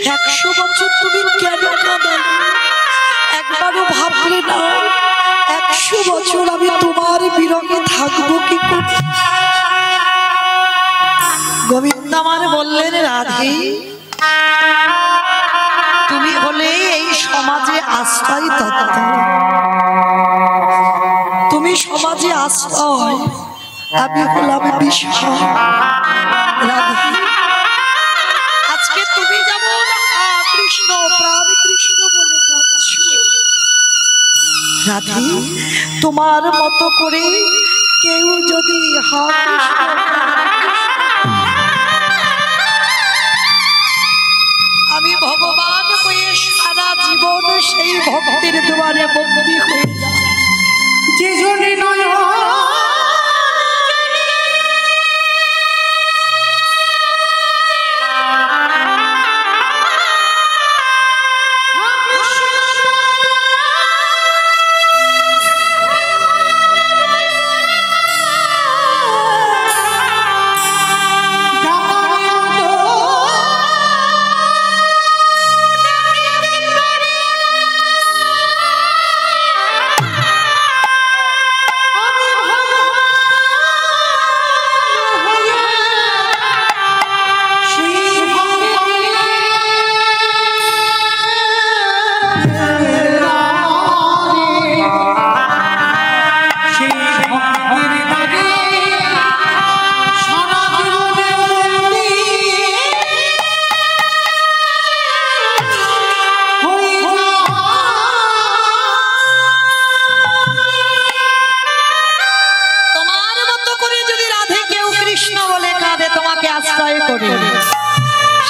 100 বছর তুমি কেন কাঁদালে? একবারও ভাবলে না 100 বছর আমি তোমার বিরহে থাকবো কি করে? গোবিন্দ আমার বললেন, রাধে তুমি হলে এই সমাজে আশ্রয় তত্ত্ব, তুমি সমাজে আশ্রয়, আমি হলাম বিষয়। রাধে আজকে তুমি যেমন কৃষ্ণ প্রাণ কৃষ্ণ বলে কাঁদছো, রাধে তোমার মতো করে কেউ যদি হা কৃষ্ণ আমি ভগবান হয়ে সারা জীবন সেই ভক্তের দুয়ারে বন্দী হয়ে যায়, যে জন্য নয়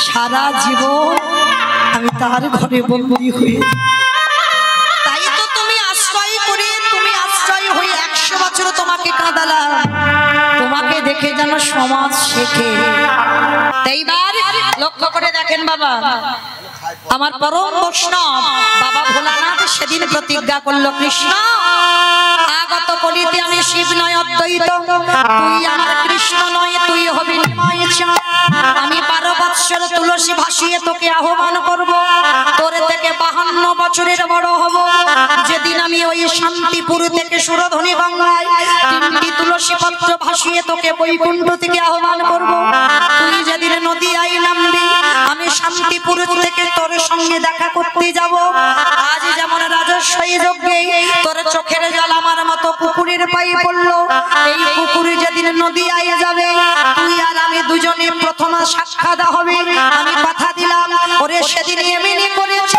সারা জীবন আমি তার ঘরে বন্দী হয়ে, তাই তো তুমি আশ্রয় করে, তুমি আশ্রয় হয়ে 100 বছর তোমাকে কাঁদালাম, তোমাকে দেখে যেন সমাজ শেখে। এইবার লক্ষ্য করে দেখেন বাবা, আমার পরম বৈষ্ণব বাবা ভোলানাথ সেদিন প্রতিজ্ঞা করলো, কৃষ্ণ আগত কলিতে আমি শিব নয় অদ্বৈত, তুই আমার কৃষ্ণ নয়, তুই হবি নিমাই চাঁদ। আমি 12 বৎসর তুলসী ভাসিয়ে তোকে আহ্বান করব, তোর থেকে 52 বছরের বড় হব। যেদিন আমি ওই শান্তিপুর থেকে সুরধনী গঙ্গায় 3টি তুলসী পত্র ভাসিয়ে তোকে বৈকুণ্ঠ থেকে আহ্বান করব, তুই যেদিন নদীয়ায় নামবি আমি শান্তিপুর থেকে তোর সঙ্গে দেখা করতে যাব। আজ যেমন রাজস্বী যজ্ঞে তোর চোখের জল আমার মতো পুকুরের পায়ে পড়লো, এই পুকুরে যেদিন নদীয়ায় যাবে তুই আর আমি দুজনে প্রথম সাক্ষাৎ হবে। আমি কথা দিলাম ওরে সেদিন এমনি করেছ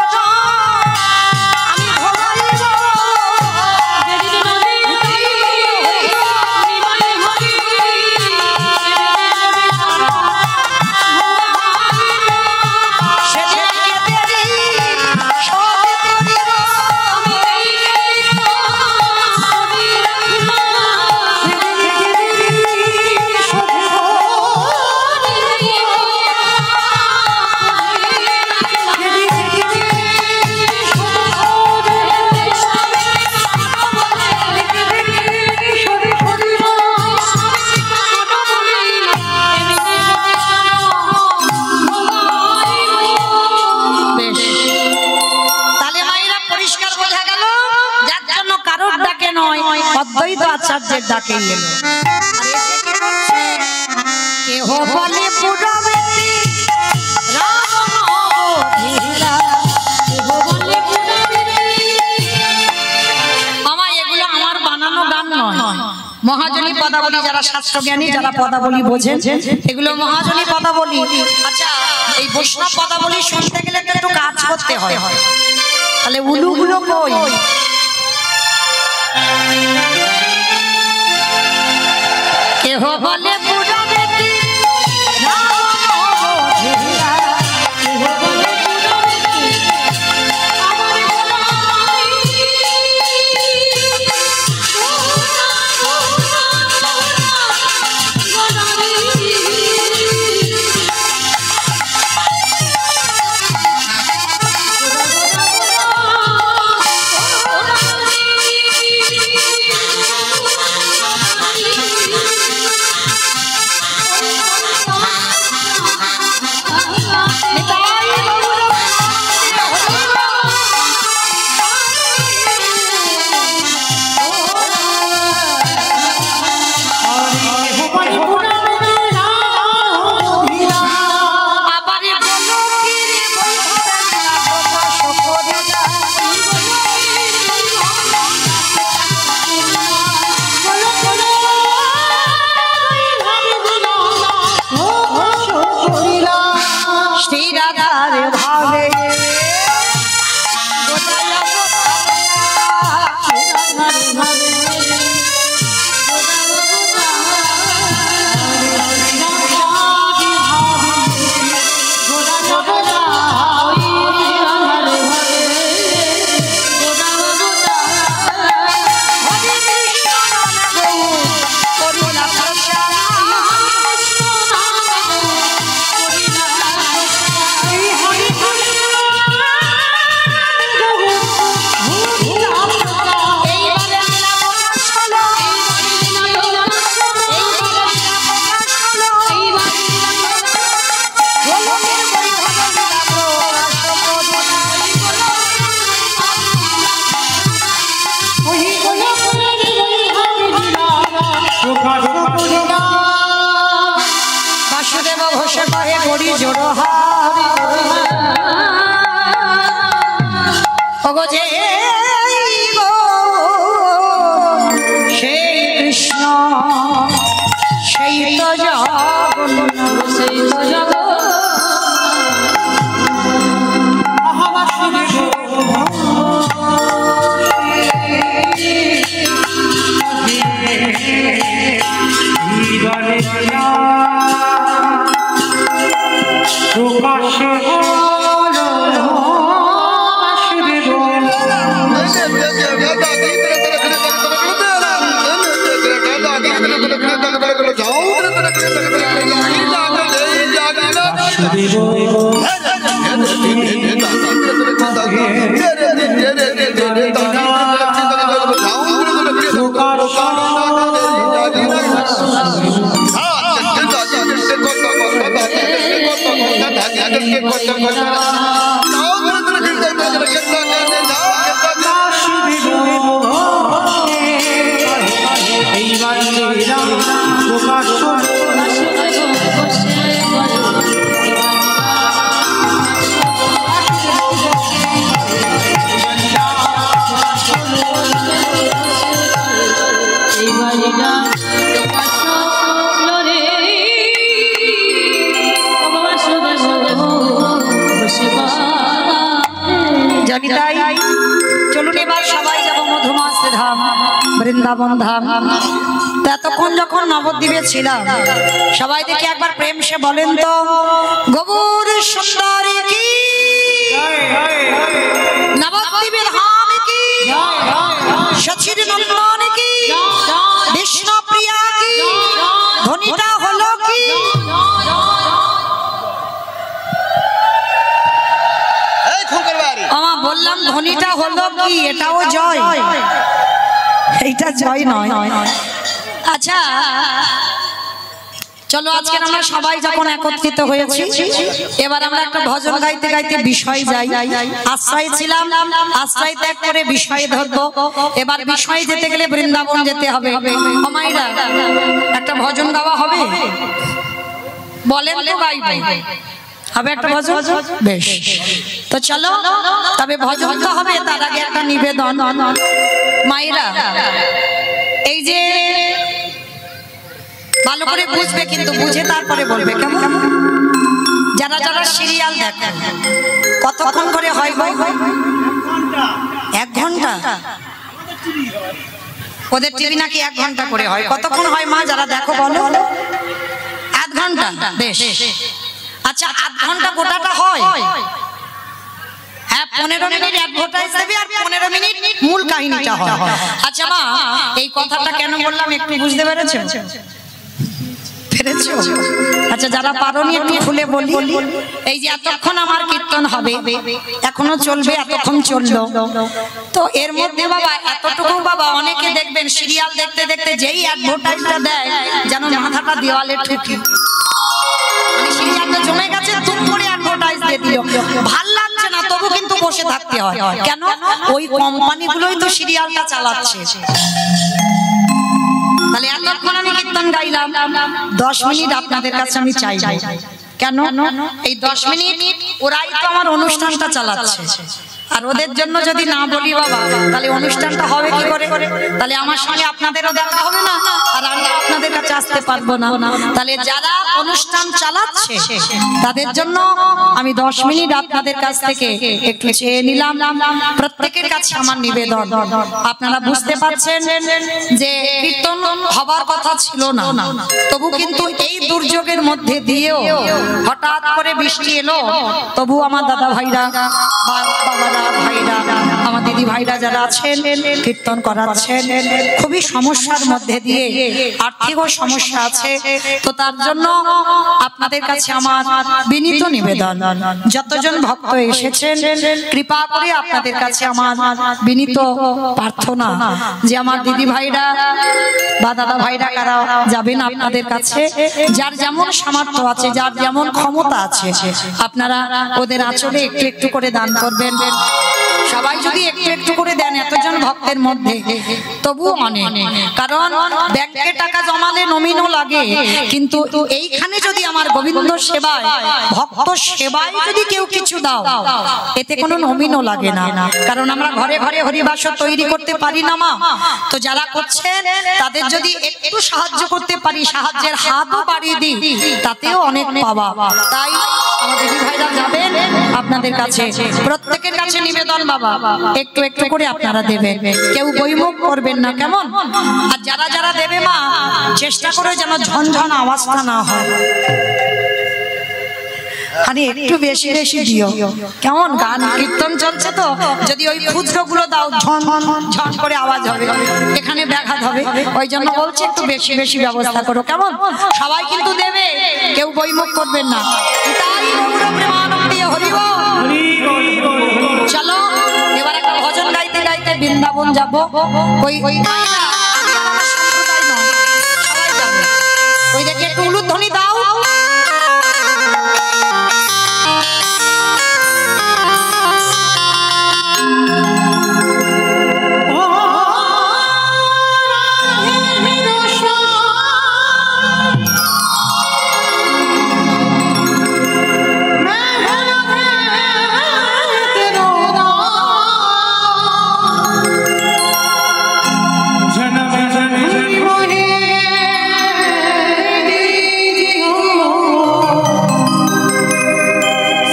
আমি অদ্বৈত আচার্যের ডাকে এলো। কেহ বলে পুরবেতি আমার এগুলো আমার বানানো গান নয়, মহাজনী পদাবলী, যারা শাস্ত্র জ্ঞানী যারা পদাবলী বোঝেন এগুলো মহাজনী পদাবলী। আচ্ছা এই বৈষ্ণব পদাবলী শুনতে গেলে একটু কাজ করতে হয়, তাহলে উলুগুলো কই? কেহ বলে পুরবেতি জানি তাই চলুন এবার সবাই যাব মধুমাস ধাম বৃন্দাবন ধাম। তো এতক্ষণ যখন নবদ্বীপে ছিলাম সবাই দেখে একবার প্রেম সে বলেন তো গৌর সুন্দরী কি নবদ্বীপের ধাম কি সচির নন্দন কি বিষ্ণু প্রিয়া কি ধ্বনিটা হলো কি? আমা বললাম ধ্বনিটা হলো কি? এটাও জয়, এইটা জয় নয়। আচ্ছা চলো আজকে আমরা সবাই যখন একত্রিত হয়েছি এবার আমরা একটা ভজন গাইতে গাইতে বিষয় যাই। আশ্রয় ছিলাম, আশ্রয় ত্যাগ করে বিষয় ধরবো। এবার বিষয় যেতে গেলে বৃন্দাবন যেতে হবে। মায়েরা একটা ভজন গাওয়া হবে, বলেন তো গাইবে হবে একটা ভজন? বেশ, তো চলো তবে ভজন তো হবে, তার আগে একটা নিবেদন। মায়েরা এই যে ভালো করে বুঝবে, কিন্তু বুঝে তারপরে বলবে কেমন? যারা যারা সিরিয়াল দেখে কতক্ষণ করে হয়? 1 ঘন্টা। ওদের টিভি নাকি 1 ঘন্টা করে হয়। কতক্ষণ হয় মা যারা দেখো বলো? 1 ঘন্টা। বেশ, আচ্ছা 1 ঘন্টা গোটাটা হয়? হ্যাঁ, 15 মিনিট অ্যাডভার্টাইজ দেবে আর 15 মিনিট মূল কাহিনীটা হয়। আচ্ছা মা এই কথাটা কেন বললাম একটু বুঝতে পেরেছো? আচ্ছা যারা পারোনি একটু খুলে বলি। এই যে এতক্ষণ আমার কীর্তন হবে, এখনো চলবে, এতক্ষণ চললো, তো এর মধ্যে বাবা এতটুকু বাবা অনেকে দেখবেন সিরিয়াল দেখতে দেখতে যেই অ্যাডভার্টাইজটা দেয় যেন মাথাটা দেওয়ালে ঠুকে, মানে সিরিয়ালটা জমে গেছে, তুম করে অ্যাডভার্টাইজ দিয়ে দিল, ভাল লাগছে না তবু কিন্তু বসে থাকতে হয়। কেন? ওই কোম্পানিগুলোই তো সিরিয়ালটা চালাচ্ছে। তাহলে এতক্ষণ আমি কীর্তন গাইলাম, 10 মিনিট আপনাদের কাছে আমি চাই। কেন? এই 10 মিনিট ওরাই তো আমার অনুষ্ঠানটা চালাচ্ছে, আর ওদের জন্য যদি না বলি বাবা তাহলে অনুষ্ঠানটা হবে কি করে? তাহলে আমার সঙ্গে আপনাদেরও দেখা হবে না, আর আমি আপনাদের কাছে আসতে পারবো না। তাহলে যারা অনুষ্ঠান চালাচ্ছে তাদের জন্য আমি 10 মিনিট আপনাদের কাছ থেকে একটু চেয়ে নিলাম। প্রত্যেকের কাছে আমার নিবেদন, আপনারা বুঝতে পারছেন যে কীর্তন হবার কথা ছিল না, তবু কিন্তু এই দুর্যোগের মধ্যে দিয়েও হঠাৎ করে বৃষ্টি এলো, তবু আমার দাদা ভাইরা, বাবারা ভাইরা, আমার দিদি ভাইরা যারা আছেন কীর্তন করাচ্ছেন, খুবই সমস্যার মধ্যে দিয়ে, আর্থিকও সমস্যা আছে, তো তার জন্য আপনাদের কাছে আমার বিনীত নিবেদন, যতজন ভক্ত এসেছেন কৃপা করে আপনাদের কাছে আমার বিনীত প্রার্থনা যে আমার দিদি ভাইরা বা দাদা ভাইরা কারা যাবেন আপনাদের কাছে, যার যেমন সামর্থ্য আছে, যার যেমন ক্ষমতা আছে, আপনারা ওদের আঁচলে একটু একটু করে দান করবেন। সবাই যদি একটু একটু করে দেন এতজন ভক্তের মধ্যে তবু অনেক, কারণ ব্যাংকে টাকা জমালে নমিনও লাগে, কিন্তু এইখানে যদি আমার গোবিন্দ সেবায়, ভক্ত সেবায় যদি কেউ কিছু দাও এতে কোনো নমিনও লাগে না, কারণ আমরা ঘরে ঘরে হরিবাস তৈরি করতে পারি না মা। তো যারা করছেন তাদের যদি একটু সাহায্য করতে পারি, সাহায্যের হাতও বাড়িয়ে দিই, তাতেও অনেক পাওয়া। তাই আমার দিদি ভাইরা যাবেন আপনাদের কাছে, প্রত্যেকের কাছে নিবেদন বাবা একটু একটু করে আপনারা দেবেন, কেউ বইমুখ করবেন না, কেমন? আর যারা যারা দেবে মা চেষ্টা করে যেন ঝনঝন আওয়াজটা না হয়, আরে একটু বেশি বেশি দিও, কেমন? গান কীর্তন চলছে তো, যদি ওই ক্ষুদ্র গুলো দাও ঝন ঝন করে আওয়াজ হবে, এখানে ব্যাঘাত হবে, ওই জন্য বলছি একটু বেশি বেশি ব্যবস্থা করো, কেমন? সবাই কিন্তু দেবে, কেউ বইমুখ করবেন না। চলো এবার একটা ভজন গাইতে গাইতে বৃন্দাবন যাবো। ওই সম্প্রদায় নয়, সবাই যাবে। ওই দেখে একটু উলুধ্বনি দাও।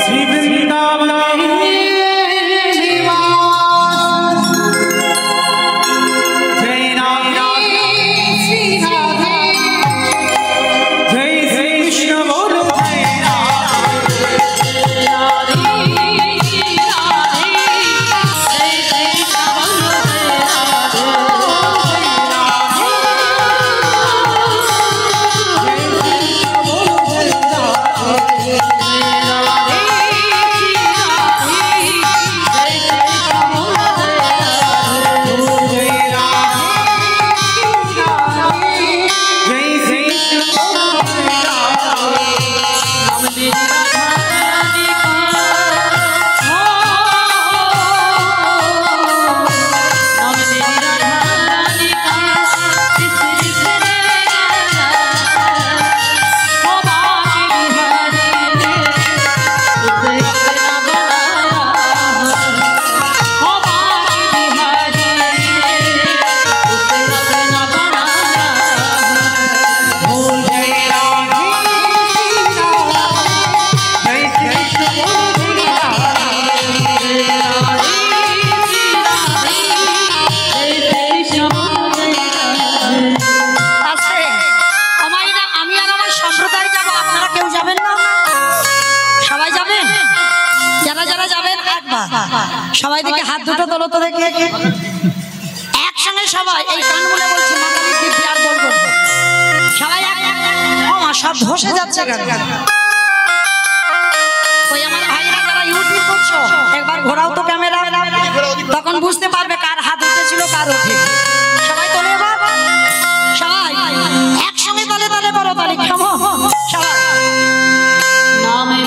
श्री वृंदावन একবার সবাই দিকে হাত দুটো তোলো তো দেখি একসঙ্গে সবাই এই কান বলে বলছি মাতালি দিব্যি আর বলবো সবাই ও মা সব ধসে যাচ্ছে গান ওই আমার ভাইরা যারা ইউটিউব করছো একবার ঘোরাও তো ক্যামেরা তখন বুঝতে পারবে কার হাত উঠেছিল কার ওঠে সবাই তোলে এবার সবাই একসঙ্গে তালে তালে করো তালে কেমন সবাই নামে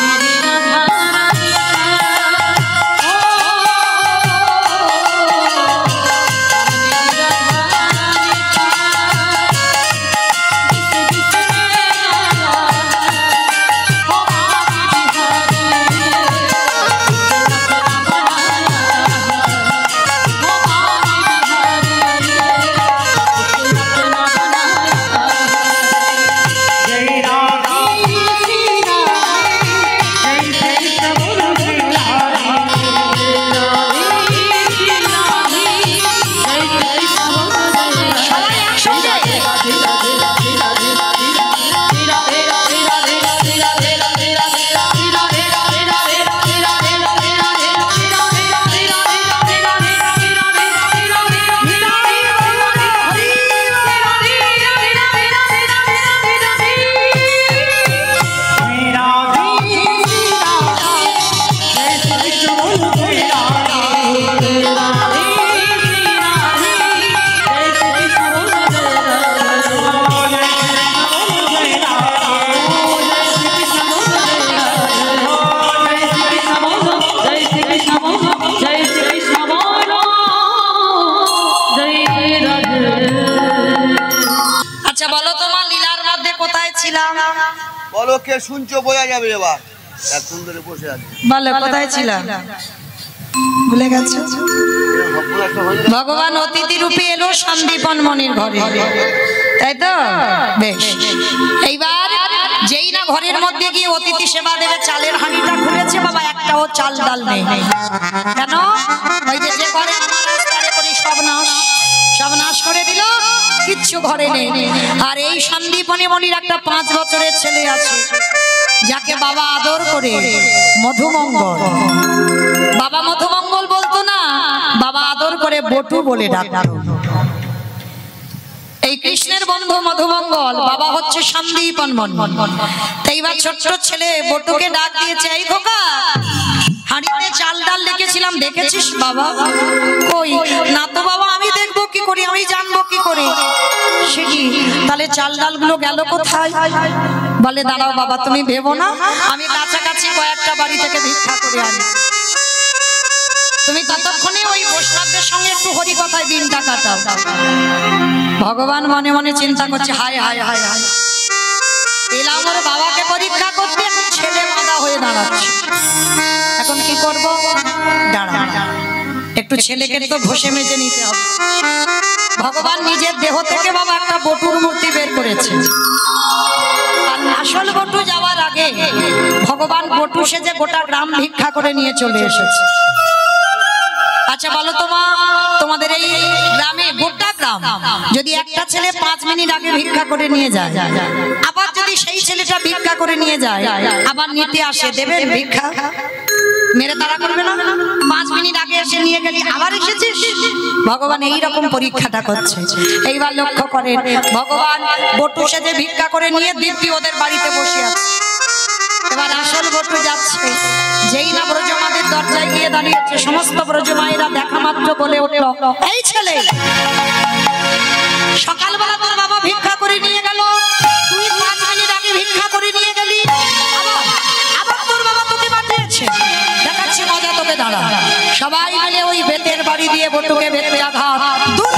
বলো কে শুনছো বোঝা যাবে এবার এতক্ষণ ধরে বসে আছি বলো কোথায় ছিলাম ভুলে গেছো ভগবান অতিথি রূপে এলো সন্দীপন মনির ঘরে তাই তো বেশ এইবার যেই না ঘরের মধ্যে গিয়ে অতিথি সেবা দেবে চালের হাঁড়িটা খুলেছে বাবা একটাও চাল ডাল নেই কেন ওই যে ঘরে আমার রাস্তায় করি সব নাশ করে দিল কিচ্ছু ঘরে নেই আর এই সন্দীপনী মনির একটা 5 বছরের ছেলে আছে যাকে বাবা আদর করে মধুমঙ্গল বাবা মধুমঙ্গল বলতো না বাবা আদর করে বটু বলে ডাকতো এই কৃষ্ণের বন্ধু মধুমঙ্গল বাবা হচ্ছে সন্দীপন মন্ডল এইবার ছোট্ট ছেলে বটুকে ডাক দিয়েছে এই খোকা হাঁড়িতে চাল ডাল রেখেছিলাম দেখেছিস বাবা কই না তো বাবা আমি দেখবো কি করি আমি জানবো কি করে সে কি তাহলে চাল ডাল গুলো গেল কোথায় বলে দাঁড়াও বাবা তুমি ভেবো না আমি কাছাকাছি কয়েকটা বাড়ি থেকে ভিক্ষা করে আনি তুমি ততক্ষণে ওই বৈষ্ণবদের সঙ্গে একটু হরি কথায় দিনটা কাটাও ভগবান মনে মনে চিন্তা করছে হায় হায় হায় হায় এলাম ওর বাবাকে পরীক্ষা করতে ছেলে মাদা হয়ে দাঁড়াচ্ছে এখন কি করব দাঁড়া একটু ছেলেকে তো ঘষে মেজে নিতে হবে ভগবান নিজের দেহ থেকে বাবা একটা বটুর মূর্তি বের করেছে আর আসল বটু যাওয়ার আগে ভগবান বটু সেজে গোটা গ্রাম ভিক্ষা করে নিয়ে চলে এসেছে আচ্ছা বলো তোমাদের এই গ্রামে গোটা গ্রাম যদি একটা ছেলে 5 মিনিট আগে ভিক্ষা করে নিয়ে যায় আবার যদি সেই ছেলেটা ভিক্ষা করে নিয়ে যায় আবার নিতে আসে দেবেন ভিক্ষা মেরে তারা করবে না 5 মিনিট আগে এসে নিয়ে গেলি আবার এসেছিস ভগবান এই রকম পরীক্ষাটা করছে এইবার লক্ষ্য করেন ভগবান বটু সেজে ভিক্ষা করে নিয়ে দিব্যি ওদের বাড়িতে বসে আছে এবার আসল বটু যাচ্ছে যেই না ব্রজমাদের দরজায় গিয়ে দাঁড়িয়েছে সমস্ত ব্রজমায়েরা দেখা মাত্র বলে উঠল এই ছেলে সকালবেলা তোর বাবা ভিক্ষা করে নিয়ে গেল তুই 5 মিনিট আগে ভিক্ষা করে নিয়ে গেলি আবার তোর বাবা তোকে পাঠিয়েছে দেখাচ্ছি মজা তোকে দাঁড়া সবাই মিলে ওই বেতের বাড়ি দিয়ে বটুকে বেতে আঘাত দূর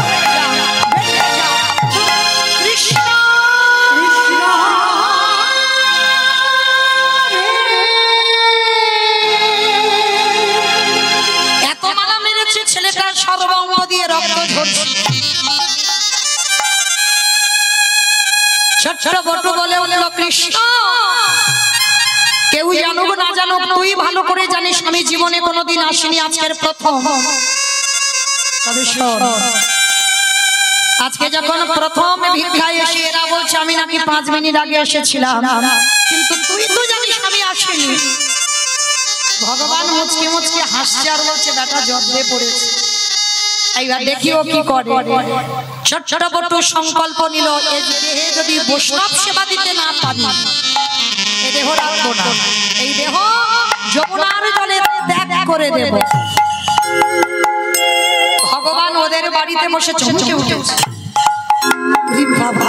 কৃষ্ণ ছেলেটার সর্বাঙ্গ দিয়ে রক্ত ঝরছে ছোট্ট বটু বলে উঠল কৃষ্ণ কেউ জানুক না জানুক তুই ভালো করে জানিস আমি জীবনে কোনোদিন আসিনি আজকের প্রথম তবে শোন আজকে যখন প্রথম ভিক্ষায় এসে এরা বলছে আমি নাকি 5 মিনিট আগে এসেছিলাম কিন্তু তুই তো জানিস আমি আসিনি ভগবান মুচকি মুচকি হাসছে আর বলছে বেটা জব্দে পড়েছে। এইবার দেখিও কি করে। ছোট ছোট বটু সংকল্প নিল, এই দেহে যদি বৈষ্ণব সেবা দিতে না পারি এই দেহ রাখবো না, এই দেহ যমুনার জলে ত্যাগ করে দেব। ভগবান ওদের বাড়িতে বসে চমকে উঠেছে, বাবা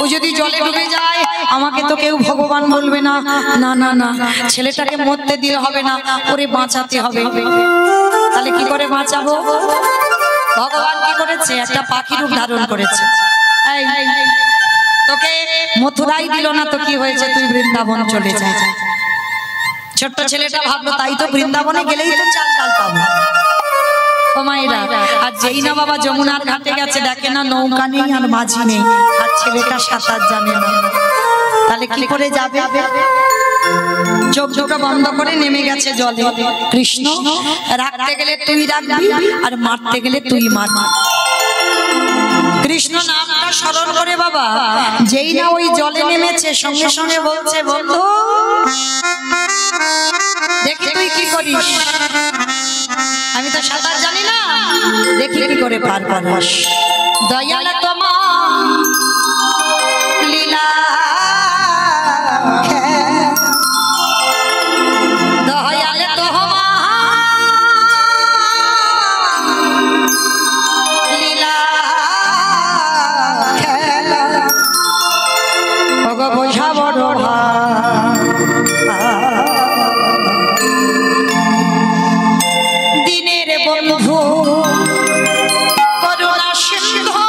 ও যদি জলে ডুবে যায় আমাকে তো কেউ ভগবান বলবে না। না না না, ছেলেটাকে মরতে দিলে হবে না, ওরে বাঁচাতে হবে। তাহলে কি করে বাঁচাবো? ভগবান কি করেছে? একটা পাখি রূপ ধারণ করেছে। এই তোকে মথুরাই দিল না তো কি হয়েছে, তুই বৃন্দাবন চলে যা। ছোট্ট ছেলেটা ভাবলো তাই তো, বৃন্দাবনে গেলেই তো চাল ডাল পাবো। ও মায়েরা, আর যেই না বাবা যমুনার ঘাটে গেছে দেখে না নৌকা নেই আর মাঝি নেই, আর ছেলেটা সাঁতার জানে না, তাহলে কি করে যাবে? চোখ চোখ বন্ধ করে নেমে গেছে জলে। কৃষ্ণ রাখতে গেলে তুই রাখবি আর মারতে গেলে তুই মারবি। কৃষ্ণ নামটা স্মরণ করে বাবা যেই না ওই জলে নেমেছে সঙ্গে সঙ্গে বলছে, বন্ধু দেখি তুই কি করিস, আমি তো সাঁতার জানি না, দেখি কি করে পার পারিস। দয়াল তোমার লীলা দয়াল তোমার লীলা খেলা ওগো বোঝা বড় দিনের বন্ধু করুণা সিন্ধু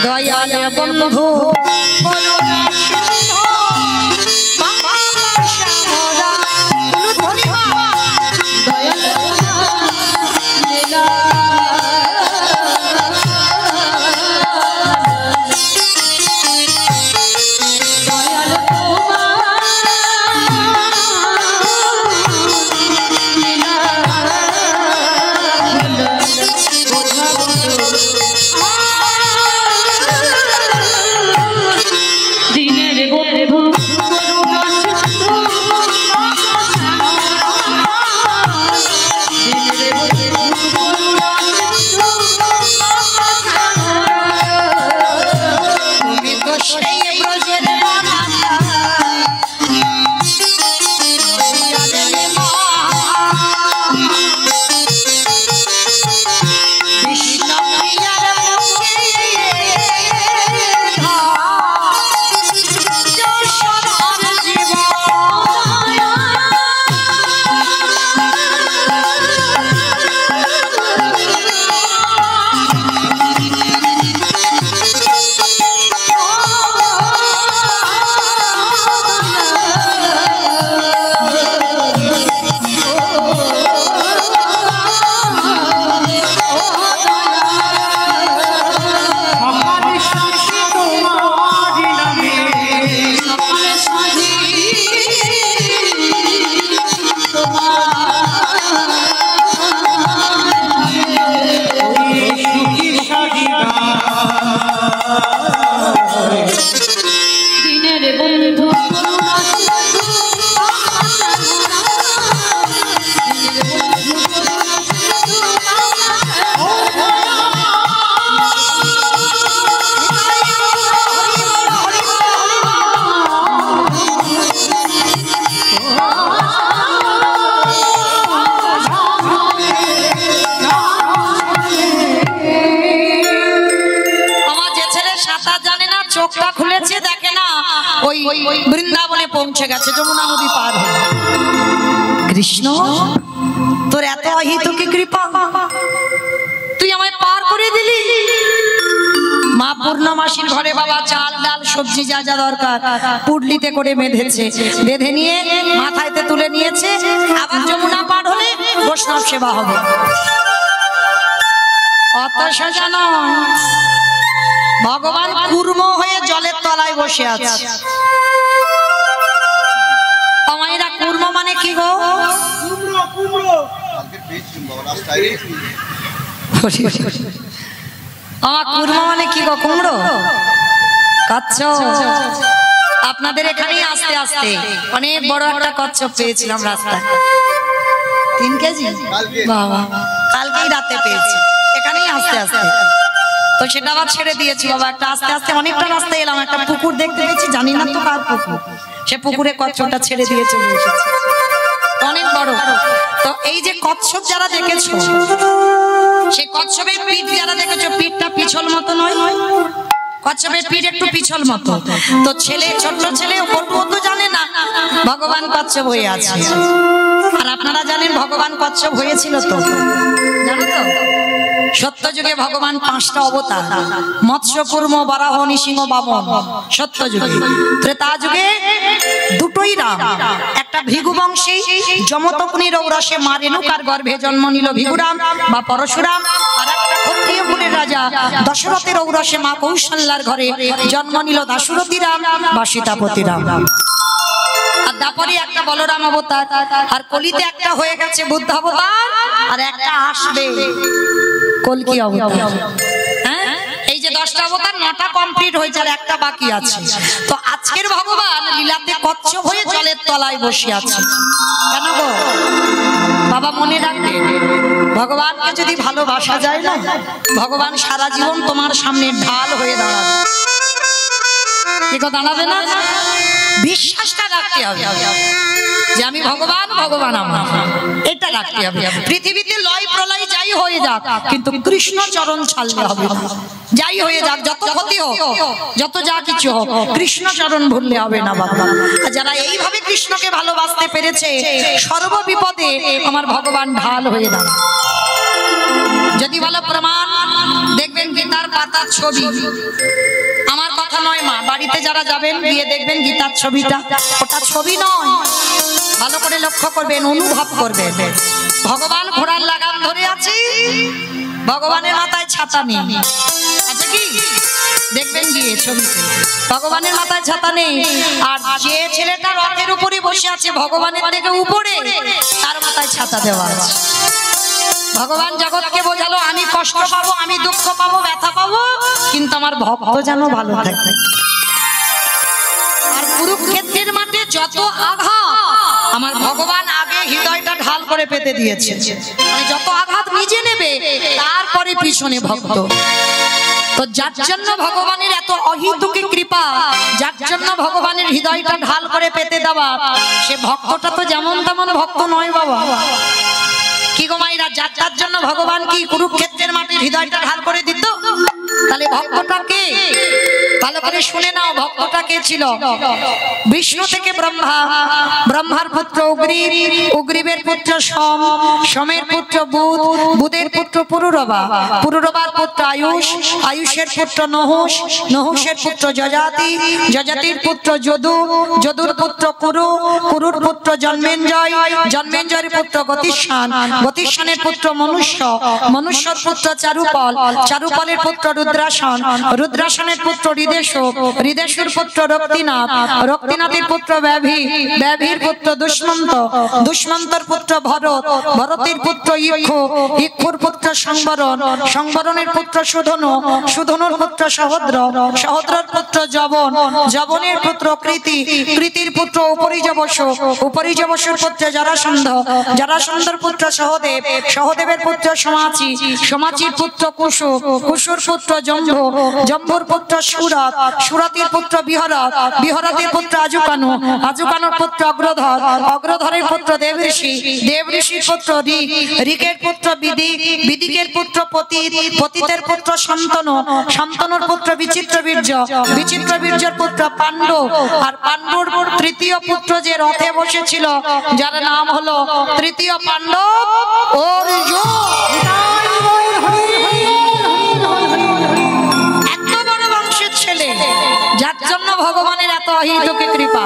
দয়াল বন্ধু করুণা সিন্ধু চোখটা খুলেছে দেখে না ওই বৃন্দাবনে পৌঁছে গেছে, যমুনা নদী পার হয়ে। কৃষ্ণ তোর এত অহিতুকি কৃপা, তুই আমায় পার করে দিলি। মা পূর্ণমাসীর ঘরে বাবা চাল ডাল সবজি যা যা দরকার পুডলিতে করে বেঁধেছে, বেঁধে নিয়ে মাথায়তে তুলে নিয়েছে। আবার যমুনা পার হলে বৈষ্ণব সেবা হবে। অত সোজা নয়, ভগবান কুর্ম হয়ে জলের তলায় বসে আছে। আমায়রা কুর্ম মানে কি গো? আমার কুরমা মানে কি গো, কুমড়ো? কচ্ছপ। আপনাদের এখানেই আস্তে আস্তে অনেক বড় একটা কচ্ছপ পেয়েছিলাম রাস্তায়, 3 কেজি। বাবা, কালকেই রাতে পেয়েছি এখানেই আস্তে আস্তে। তো সেটা আবার ছেড়ে দিয়েছি বাবা, একটা আস্তে আস্তে অনেকটা রাস্তা এলাম, একটা পুকুর দেখতে পেয়েছি, জানি না তো কার পুকুর, সে পুকুরে কচ্ছপটা ছেড়ে দিয়ে চলে এসেছে, অনেক বড়। তো এই যে কচ্ছপ যারা দেখেছো, সেই কচ্ছপের পিঠ যারা দেখেছো, পিঠটা পিছল মতো নয়, কচ্ছপের পিঠ একটু পিছল মতো। তো ছেলে, ছোট্ট ছেলে বলবো তো জানে না ভগবান কচ্ছপ হয়ে আছে। আর আপনারা জানেন ভগবান কচ্ছপ হয়েছিল তো, জানো তো? সত্য যুগে ভগবান 5টা অবতার, মৎস্য, কুর্ম, বরাহ, নৃসিংহ, বামন সত্য যুগে। ত্রেতা যুগে 2টোই রাম, একটা ভৃগু বংশী যমতকুনির ঔরসে মা রেণুকার গর্ভে জন্ম নিল ভৃগুরাম বা পরশুরাম, আর একটা ক্ষত্রিয় কুলের রাজা দশরথের ঔরসে মা কৌশল্যার ঘরে জন্ম নিল দাশরথী রাম বা সীতাপতি রাম। আর দাপরে একটা বলরাম অবতার, আর কলিতে একটা হয়ে গেছে বুদ্ধ অবতার, আর একটা আসবে কলকি অবতার। হ্যাঁ, এই যে 10টা অবতার, 9টা কমপ্লিট হয়েছে, আর একটা বাকি আছে। তো আজকের ভগবান লীলাতে কচ্ছপ হয়ে জলের তলায় বসে আছে। কেন গো বাবা, মনে রাখবে ভগবানকে যদি ভালোবাসা যায় না, ভগবান সারা জীবন তোমার সামনে ঢাল হয়ে দাঁড়াবে। কি গো, দাঁড়াবে না? বিশ্বাসটা রাখতে হবে যে আমি ভগবান, ভগবান আমার, এটা রাখতে হবে। পৃথিবীতে লয় প্রলয় যাই হয়ে যাক, কিন্তু কৃষ্ণ চরণ ছাড়লে হবে না। যাই হয়ে যাক, যত ক্ষতি হোক, যত যা কিছু হোক, কৃষ্ণ চরণ ভুললে হবে না বাবা। আর যারা এইভাবে কৃষ্ণকে ভালোবাসতে পেরেছে, সর্ব বিপদে আমার ভগবান ঢাল হয়ে দাঁড়ায়। যদি বলো প্রমাণ, দেখবেন গীতার পাতার ছবি, আমার কথা নয় মা, বাড়িতে যারা যাবেন গিয়ে দেখবেন গীতার ছবিটা, ওটা ছবি নয়, ভালো করে লক্ষ্য করবেন, অনুভব করবেন। ভগবান ঘোড়ার লাগাম ধরে আছে, ভগবানের মাথায় ছাতা নেই, আছে কি? দেখবেন গিয়ে ছবিতে, ভগবানের মাথায় ছাতা নেই। আর যে ছেলেটা রথের উপরে বসে আছে ভগবানের থেকে উপরে, তার মাথায় ছাতা দেওয়া আছে। ভগবান জগৎকে বোঝালো আমি কষ্ট পাবো, আমি দুঃখ পাবো, ব্যথা পাবো, কিন্তু আমার ভক্ত যেন ভালো থাকে। আর কুরুক্ষেত্রের মাঠে যত আঘাত, আমার ভগবান আগে হৃদয়টা ঢাল করে পেতে দিয়েছে। মানে যত আঘাত নিজে নেবে, তারপরে পিছনে ভক্ত। তো যার জন্য ভগবানের এত অহিতুকি কৃপা, যার জন্য ভগবানের হৃদয়টা ঢাল করে পেতে দেওয়া, সে ভক্তটা তো যেমন তেমন ভক্ত নয় বাবা। কি গো মাইরা, যার জন্য ভগবান কি কুরুক্ষেত্রের মাটির হৃদয়টা ঢাল করে দিত? তাহলে ভক্তটা কে? ভালো করে শুনে নাও, ভক্তটা কে ছিল? বিষ্ণু থেকে ব্রহ্মা, ব্রহ্মার পুত্র উগ্রীব, উগ্রীবের পুত্র সোম, সোমের পুত্র বুধ, বুধের পুত্র পুরুরবা, পুরুরবার পুত্র আয়ুষ, আয়ুষের পুত্র নহুষ, নহুষের পুত্র যজাতি, যজাতির পুত্র যদু, যদুর পুত্র কুরু, কুরুর পুত্র জন্মেঞ্জয়, জন্মেঞ্জয়ের পুত্র গতিষ্ঠান, গতিষ্ঠানের পুত্র মনুষ্য, মনুষ্যর পুত্র চারুপল, চারুপলের পুত্র রুদ্রাসন, রুদ্রাসনের পুত্র হৃদেশ, হৃদেশুর পুত্র রক্তিনাথ, রক্তিনাথের পুত্র ব্যাভি, ব্যাভির পুত্র দুষ্মন্ত, দুষ্মন্তর পুত্র ভরত, ভরতের পুত্র ইক্ষু, ইক্ষুর পুত্র সংবরণ, সংবরণের পুত্র সুধনু, সুধনুর পুত্র সহদ্র, সহদ্রর পুত্র যবন, যবনের পুত্র কৃতি, কৃতির পুত্র উপরিযবস, উপরিযবসের পুত্র জরাসন্ধ, জরাসন্ধর পুত্র সহদেব, সহদেবের পুত্র সমাচি, সমাচির পুত্র কুশু, কুশুর পুত্র জম্ভ, জম্ভুর পুত্র সুরত, সুরতির পুত্র বিহরত, বিহরতের পুত্র আজুকানু, আজুকানুর পুত্র অগ্রধর, অগ্রধরের পুত্র দেবঋষি, দেবঋষির পুত্র ঋক, ঋকের পুত্র বিদিক, বিদিকের পুত্র পতিত, পতিতের পুত্র শান্তনু, শান্তনুর পুত্র বিচিত্রবীর্য, বিচিত্রবীর্যের পুত্র পাণ্ডু, আর পাণ্ডুর তৃতীয় পুত্র যে রথে বসেছিল, যার নাম হলো তৃতীয় পাণ্ডব অর্জুন। এত বড় বংশের ছেলে, যার জন্য ভগবানের এত অহিতুকি কৃপা।